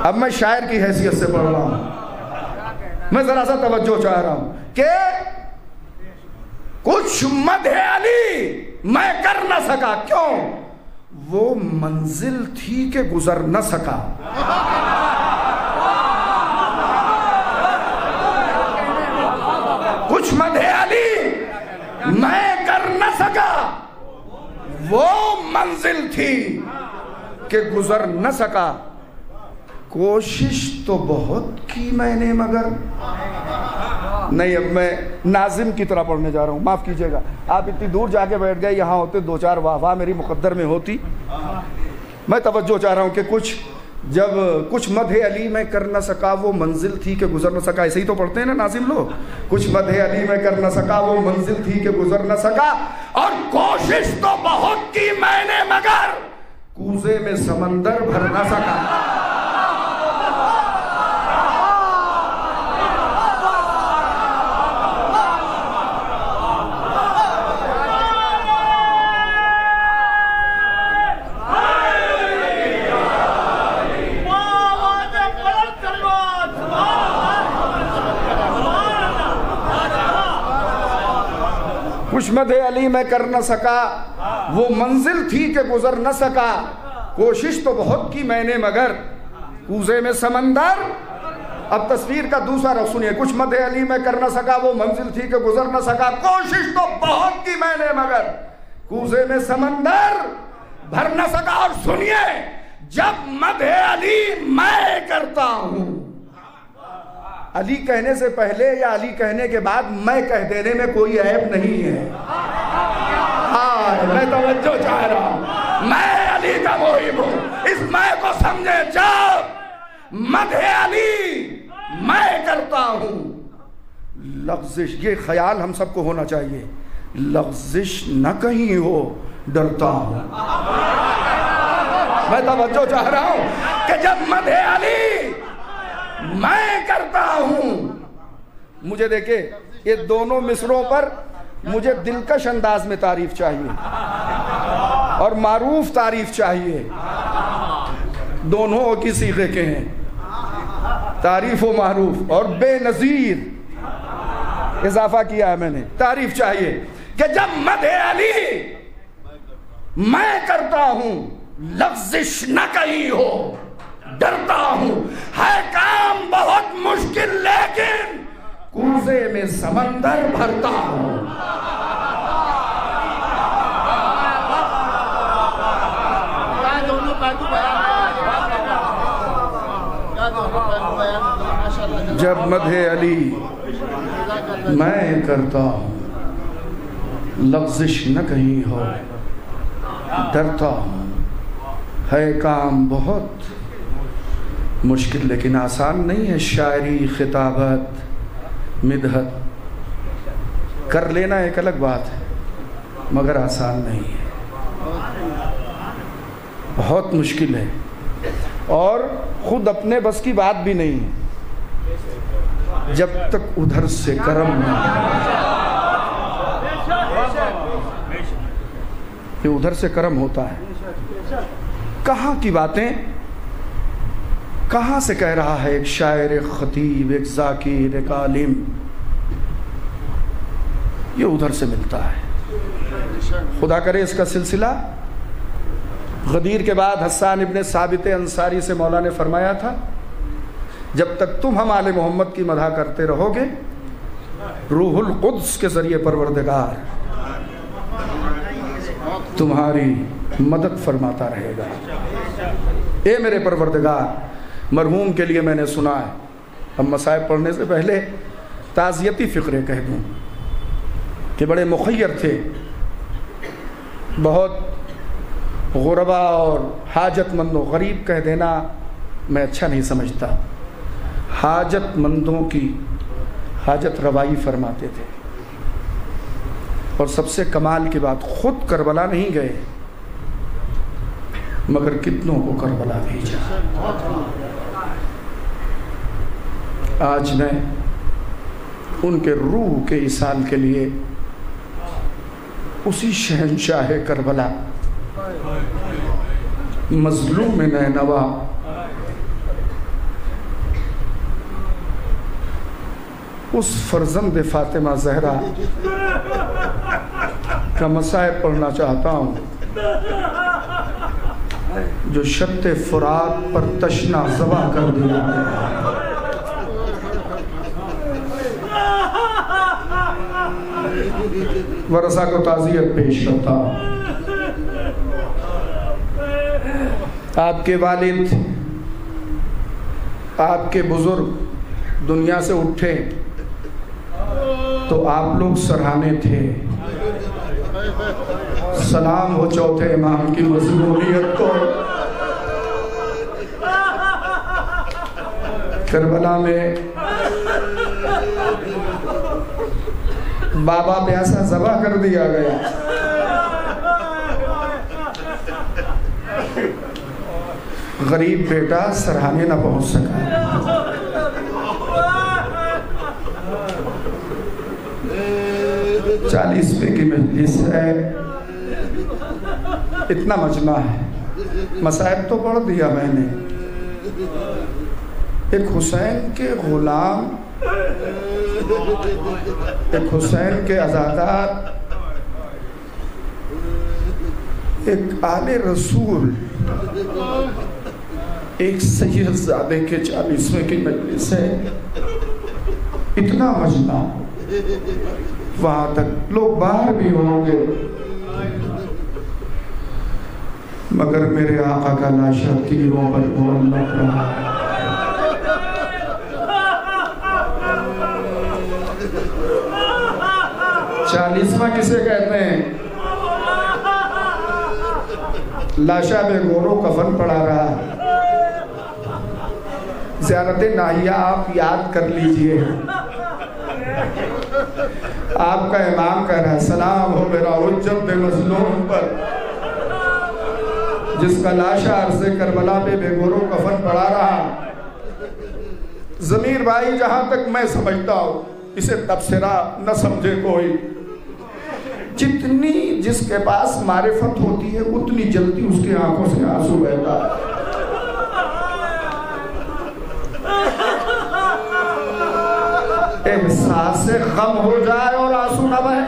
अब मैं शायर की हैसियत से बोल रहा हूं। मैं जरा सा तवज्जो चाह रहा हूं कि कुछ मदहे अली मैं कर न सका, क्यों? वो मंजिल थी कि गुजर न सका। कुछ मदहे अली मैं कर न सका, वो मंजिल थी कि गुजर न सका, कोशिश तो बहुत की मैंने मगर। नहीं, अब मैं नाजिम की तरह पढ़ने जा रहा हूँ, माफ़ कीजिएगा। आप इतनी दूर जाके बैठ गए, यहाँ होते दो चार वाह वाह मेरी मुकद्दर में होती। मैं तवज्जो चाह रहा हूँ कि कुछ मदहे अली में कर न सका वो मंजिल थी कि गुजर न सका, ऐसे ही तो पढ़ते हैं ना नाजिम लोग। कुछ मदहे अली में कर न सका वो मंजिल थी कि गुजर न सका, और कोशिश तो बहुत की मैंने मगर कूजे में समंदर भर न सका। कुछ मदहे अली में कर न सका वो मंजिल थी कि गुजर न सका, कोशिश तो बहुत की मैंने मगर कूजे में समंदर। अब तस्वीर का दूसरा रख सुनिए। कुछ मदहे अली में कर न सका वो मंजिल थी कि गुजर न सका, कोशिश तो बहुत की मैंने मगर कूजे में समंदर भर न सका। और सुनिए, जब मदहे अली मैं करता हूं, अली कहने से पहले या अली कहने के बाद मैं कह देने में कोई ऐब नहीं है। हाँ, मैं तवज्जो चाह रहा हूं, मैं अली का मुहिब हूं, इस मैं को समझे। जब मदहे अली मैं करता हूं, लफ्जिश, ये ख्याल हम सबको होना चाहिए, लफ्जिश न कहीं हो डरता हूं। मैं तवज्जो चाह रहा हूं कि जब मदहे अली मैं करता हूं, मुझे देखे ये दोनों मिसरों पर मुझे दिलकश अंदाज में तारीफ चाहिए और मारूफ तारीफ चाहिए, दोनों की सीखे के हैं, तारीफ व मारूफ। और बेनजीर इजाफा किया है मैंने, तारीफ चाहिए कि जब मदहे अली मैं करता हूं, लफ्जिश न कहीं हो डरता हूं, है काम बहुत मुश्किल लेकिन कूजे में समंदर भरता हूं। जब मदहे अली मैं करता हूं, लफ्जिश न कहीं हो डरता हूं, है काम बहुत मुश्किल लेकिन आसान नहीं है। शायरी, खिताबत, मिदहत कर लेना एक अलग बात है, मगर आसान नहीं है, बहुत मुश्किल है और खुद अपने बस की बात भी नहीं है जब तक उधर से करम न। ये उधर से करम होता है। कहाँ की बातें कहाँ से कह रहा है एक शायर, एक खतीब, एक जाकिर, एक आलिम, ये उधर से मिलता है। खुदा करे इसका सिलसिला गदीर के बाद हस्सान इब्ने साबित अंसारी से मौला ने फरमाया था, जब तक तुम हम आले मोहम्मद की मदह करते रहोगे, रूहुल कुद्स के जरिए परवरदिगार तुम्हारी मदद फरमाता रहेगा। ए मेरे परवरदिगार, मरहूम के लिए मैंने सुना है, अब मसाइब पढ़ने से पहले ताज़ियती फ़िक्रे कह दूँ कि बड़े मुखय्यर थे, बहुत गुरबा और हाजतमंदों, गरीब कह देना मैं अच्छा नहीं समझता, हाजतमंदों की हाजत रवाई फरमाते थे। और सबसे कमाल की बात, खुद करबला नहीं गए मगर कितनों को करबला भेजा। आज मैं उनके रूह के इसाल के लिए उसी शहंशाह करबला, मजलूम नैनवा, उस फर्जंद फातिमा जहरा का मसाइब पढ़ना चाहता हूँ जो शत्ते फुरात पर तशना ज़बा कर दिया। वरसा को ताज़ियत पेश करता हूँ। आपके वालिद, आपके बुजुर्ग दुनिया से उठे तो आप लोग सराहने थे। सलाम हो चौथे इमाम की मजबूरियत को। करबला में बाबा पे ऐसा ज़बह कर दिया गया, गरीब बेटा सराहने न पहुंच सका। चालीसवें की मजलिस है, इतना मजमा है, मसाइब तो पढ़ दिया मैंने। एक हुसैन के गुलाम, एक हुसैन के आज़ादार, एक आले रसूल, एक सैयदजादे के 40वें की मजलिस है, इतना मजमा। वहाँ तक लोग बाहर भी होंगे, मगर मेरे आका का लाशा तीरों पर बोल लग रहा है। चालीसवां किसे कहते हैं? लाशा में गोरो कफन पड़ा रहा है। ज़ियारत नाहिया आप याद कर लीजिए। आपका इमाम कह रहा है सलाम हो मेरा हुज्जत मज़लूम पर, जिसका लाशा अर्ज़े करबला पे बेगोरो कफन पड़ा रहा। ज़मीर भाई, जहां तक मैं समझता हूँ इसे तबसरा न समझे कोई। जितनी जिसके पास मारिफत होती है उतनी जल्दी उसकी आंखों से आंसू बहता है। एहसास से गम हो जाए और आंसू न बहे,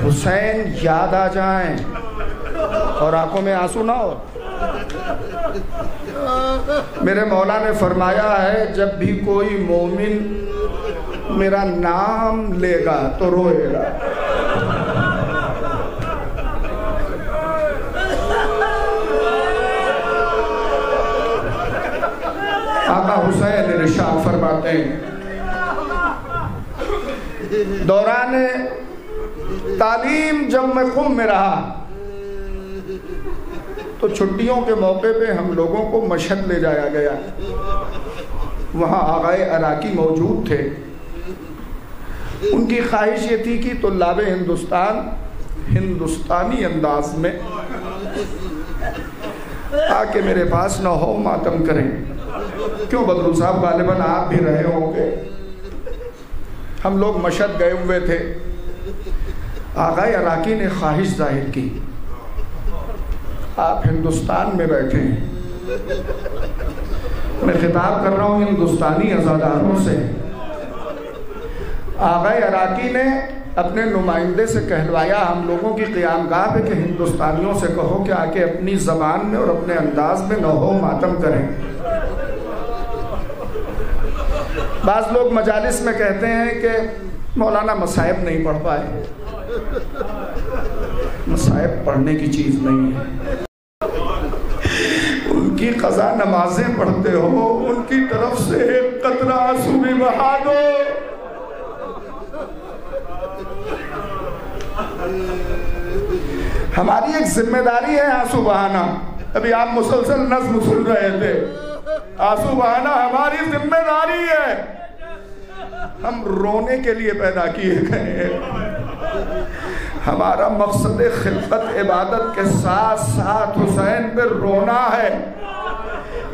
हुसैन याद आ जाए और आंखों में आंसू ना हो। मेरे मौला ने फरमाया है जब भी कोई मोमिन मेरा नाम लेगा तो रोएगा। आका हुसैन इरशाद फरमाते हैं, दौरान तालीम जब मैं क़ुम में रहा तो छुट्टियों के मौके पे हम लोगों को मशहद ले जाया गया। वहाँ आगाए अराकी मौजूद थे। उनकी ख्वाहिश ये थी कि तुल्लाबे हिंदुस्तान हिंदुस्तानी अंदाज में आके मेरे पास न हो मातम करें। क्यों बदरुल साहब, गालिबन आप भी रहे होंगे। हम लोग मशहद गए हुए थे। आगाए अराकी ने ख्वाहिश जाहिर की, आप हिंदुस्तान में बैठे हैं। मैं खिताब कर रहा हूँ हिंदुस्तानी अज़ादारों से। आगाए अराकी ने अपने नुमाइंदे से कहलवाया हम लोगों की क़ियामगाह पे कि हिंदुस्तानियों से कहो कि आके अपनी ज़बान में और अपने अंदाज में नौहो मातम करें। बाज़ लोग मजालिस में कहते हैं कि मौलाना मसाइब नहीं पढ़ पाए। मसाइब पढ़ने की चीज़ नहीं है। उनकी क़ज़ा नमाजें पढ़ते हो, उनकी तरफ से एक कतरा आंसू भी बहा दो। हमारी एक जिम्मेदारी है आंसू बहाना। अभी आप मुसलसल नज़्म सुन रहे थे, आंसू बहाना हमारी जिम्मेदारी है। हम रोने के लिए पैदा किए गए हैं। हमारा मकसद खिलकत इबादत के साथ साथ हुसैन पे रोना है।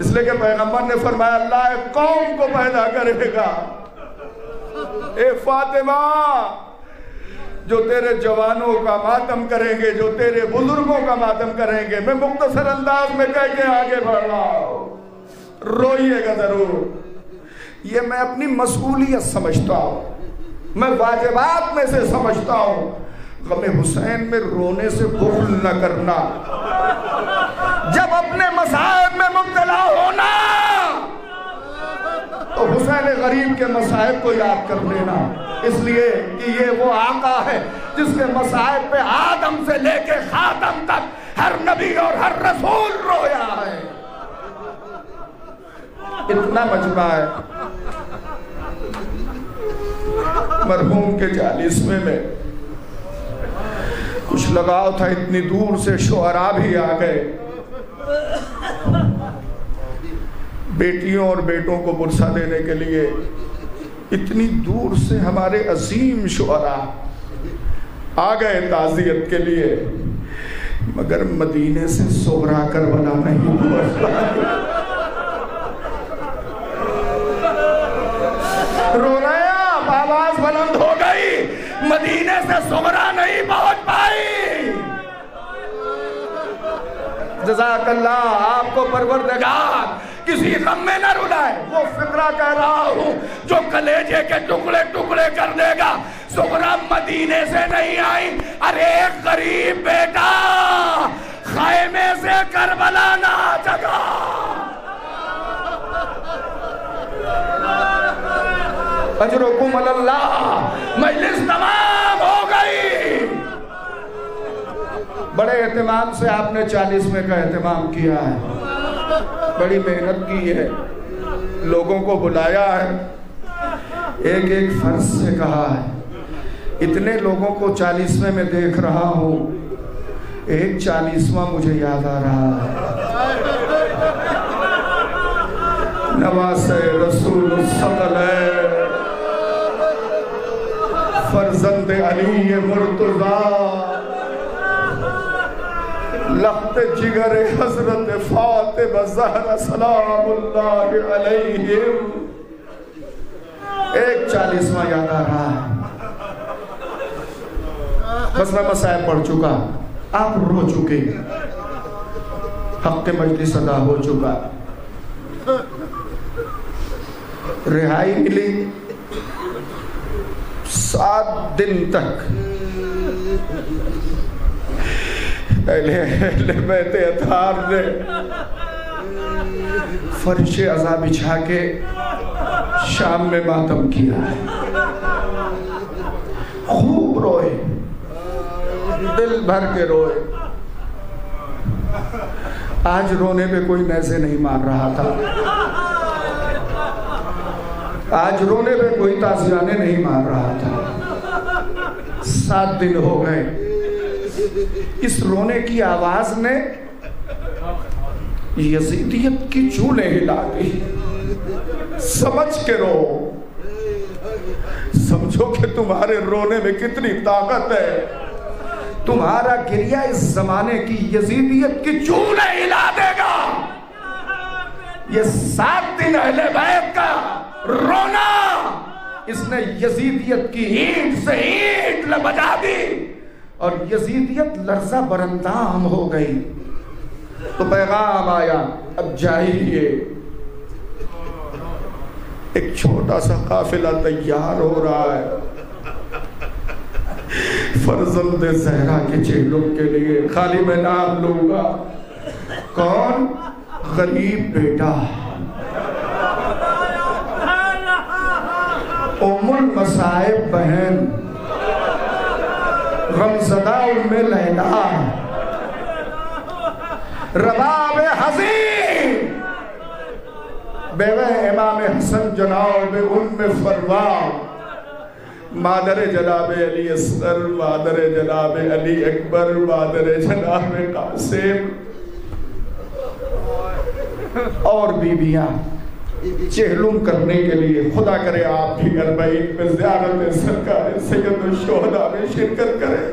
इसलिए कि पैगंबर ने फरमाया अल्लाह कौम को पैदा करेगा। ए फातिमा, जो तेरे जवानों का मातम करेंगे, जो तेरे बुजुर्गों का मातम करेंगे। मैं मुख्तसर अंदाज में कह के आगे बढ़ रहा हूं, रोइएगा जरूर। ये मैं अपनी मसूलियत समझता हूं, मैं वाजिबात में से समझता हूं। गमे हुसैन में रोने से बुग़्ल न करना, जब अपने मसाइब में मुब्तला होना तो हुसैन गरीब के मसाइब को याद कर लेना। इसलिए कि ये वो आका है जिसके मसाइब पे आदम से लेके खातम तक हर नबी और हर रसूल रोया है। इतना मजमा है। मरहूम के 40वें में कुछ लगाव था, इतनी दूर से शुअरा भी आ गए। बेटियों और बेटों को बुरसा देने के लिए इतनी दूर से हमारे अजीम शुअरा आ गए ताज़ियत के लिए, मगर मदीने से सोहरा करबला नहीं पहुंच पाए। रो रहे आप, आवाज बुलंद हो गई, मदीने से सोहरा नहीं पहुंच पाई। जज़ाकल्लाह, आपको परवरदिगार किसी गम में न रुलाए। वो फिक्रा कह रहा हूं जो कलेजे के टुकड़े टुकड़े कर देगा। सुगरा मदीने से नहीं आई, अरे एक गरीब बेटा खैमे से करबला ना जगा। अजरुकुम अल्लाह। मजलिस तमाम हो गई। बड़े एहतमाम से आपने 40वें का एहतमाम किया है, बड़ी मेहनत की है, लोगों को बुलाया है, एक एक फर्ज से कहा है। इतने लोगों को 40वें में देख रहा हूं, एक 40वां मुझे याद आ रहा है। नवासे रसूल सल्लल्लाहु फर्जंद अली मुर्तजा लख्त जिगर हजरत फातिमा ज़हरा सलामुल्लाह अलैहिम। एक 40वां याद आ रहा है। मसला मसाइल पढ़ चुका, आप रो चुके, हफ्ते मजलिस अदा हो चुका, रिहाई मिली। 7 दिन तक अहले अतार ने फर्श अज़ा बिछा के शाम में मातम किया है। खूब रोए, दिल भर के रोए। आज रोने पे कोई नैज़े नहीं मार रहा था, आज रोने पे कोई ताज़ियाने नहीं मार रहा था। 7 दिन हो गए। इस रोने की आवाज ने यजीदियत की चूल्हे हिला दी। समझ के रो, समझो कि तुम्हारे रोने में कितनी ताकत है। तुम्हारा गिरिया इस जमाने की यजीदियत की चूल्हे हिला देगा। ये 7 दिन अहले बैत का रोना, इसने यजीदियत की ईंट से ईंट बजा दी और यजीदियत लर्जा बरंदाम हो गई। तो पैगाम आया, अब जाइए। एक छोटा सा काफिला तैयार हो रहा है फर्जंद ज़हरा के चेहरों के लिए। खाली मैं नाम लूंगा, कौन? गरीब बेटा, उम्मुल मसाइब बहन, गमज़दा उम्मे लैला, रबाब हज़ीन, बेवे इमाम हसन जनाब उम्मे फरवा, मादर जनाब अली असगर, मादर जनाब अली अकबर, मादर जनाब कासिम और बीबियां चेहलुम करने के लिए। खुदा करे आप भी अरबईन में ज़ियारत सरकार सैयद शुहदा में शिरकत करें,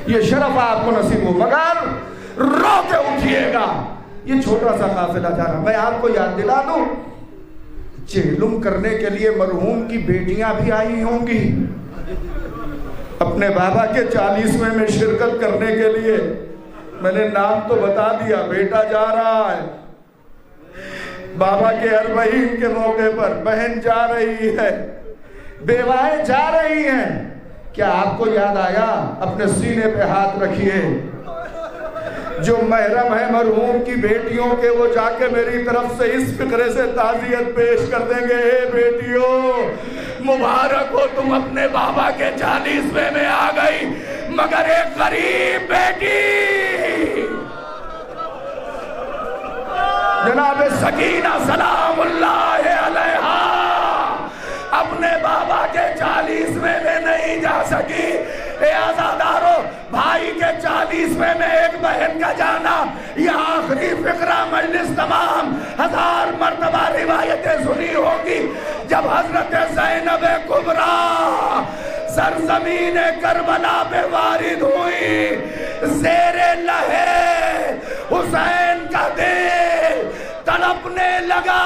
ये शरफ आपको नसीब हो, मगर रो के उठिएगा। ये छोटा सा काफिला जा रहा। मैं आपको याद दिला दूं, चेहलुम करने के लिए मरहूम की बेटियां भी आई होंगी अपने बाबा के 40वें में शिरकत करने के लिए। मैंने नाम तो बता दिया, बेटा जा रहा है, बाबा के अरबईन के मौके पर बहन जा रही है, बेवाएं जा रही हैं। क्या आपको याद आया? अपने सीने पे हाथ रखिए। जो महरम है मरहूम की बेटियों के, वो जाके मेरी तरफ से इस फिक्रे से ताज़ियत पेश कर देंगे। हे बेटियों, मुबारक हो, तुम अपने बाबा के 40वें में आ गई। मगर एक गरीब बेटी जनाब सकीना सलामुल्लाह अलैहा अपने बाबा के 40वें में नहीं जा सकी। ए आजादारो, भाई के 40वें में एक बहन का जाना, यह आखिरी फिक्रा मजलिस तमाम 1000 मर्तबा रिवायतें सुनी होगी। जब हजरत ज़ैनब कुबरा सरजमीन करबला पे वारिद हुई, ज़ेरे लहे हुसैन का दिल तड़पने लगा।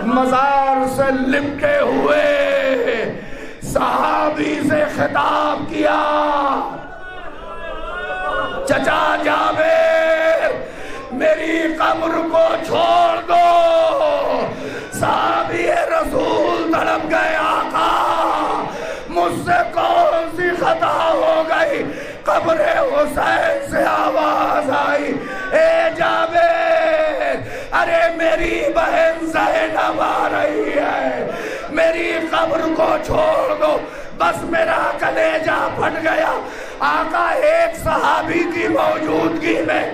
मजार से लिपटे हुए सहाबी से खिताब किया, चचा जावेर मेरी कब्र को छोड़ दो। साहबी रसूल तड़प गए, आका मुझसे कौन सी खता हो गई। कब्र हुसैन से आवाज आई, ए जावेर, अरे मेरी बहन ज़ैनब आ रही है, मेरी कब्र को छोड़ दो। बस मेरा कलेजा फट गया। आका एक सहाबी की मौजूदगी में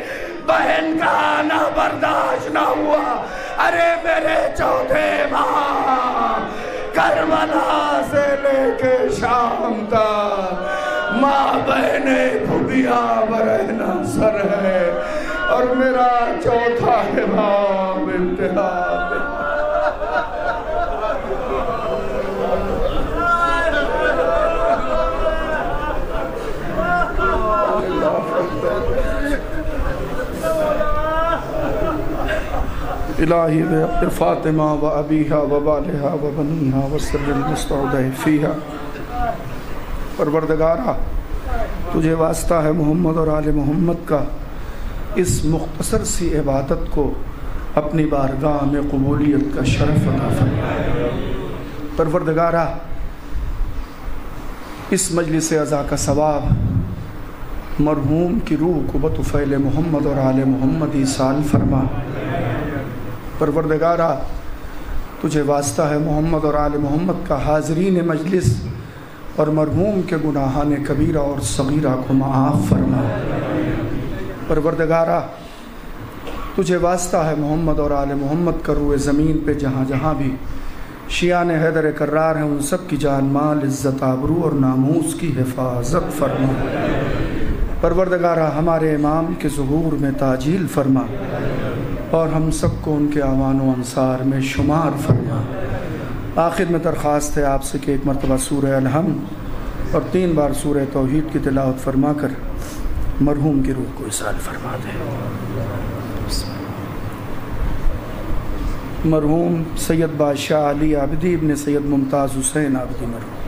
बहन का आना बर्दाश्त ना हुआ। अरे मेरे चौथे माँ करबला से लेके शाम तक माँ बहने फुबिया बरहना सर है, और मेरा चौथा इमाम इम्तिहान। इलाही व फातिमा व अबीहा व बालिहा व बनीहा व सर्रिल मुस्तौदह फीहा। परवरदिगारा, तुझे वास्ता है मोहम्मद और आले मोहम्मद का, इस मुख्तसर सी इबादत को अपनी बारगाह में कबूलियत का शरफ अता फरमा। परवरदिगारा, इस मजलिस अज़ा का सवाब मरहूम की रूह को बतुफ़ैल मोहम्मद और आले मोहम्मद ईसाल फरमा। परवरदिगारा, तुझे वास्ता है मोहम्मद और आले मोहम्मद का हाज़रीन मजलिस और मरहूम के गुनाहान कबीरा और सगीरा को माफ़ फरमा। परवरदिगारा, तुझे वास्ता है मोहम्मद और आले मोहम्मद का रूए ज़मीन पे जहाँ जहाँ भी शियान हैदर कर्रार हैं, उन सब की जान माल इज़्ज़त आबरू और नामूस की हिफाजत फरमा। परवरदिगारा, हमारे इमाम के ज़ुहूर में ताजील फरमा और हम सबको उनके आवान व अंसार में शुमार फरमा। आखिर में दरख्वास्त है आपसे कि एक मरतबा सूरह अलहम्द और 3 बार सूरह तौहीद की तिलावत फरमा कर मरहूम की रूह को इसाल फरमा दें। मरहूम सैयद बादशाह अली आबिदी इब्न सैयद मुमताज़ हुसैन आबिदी मरहूम।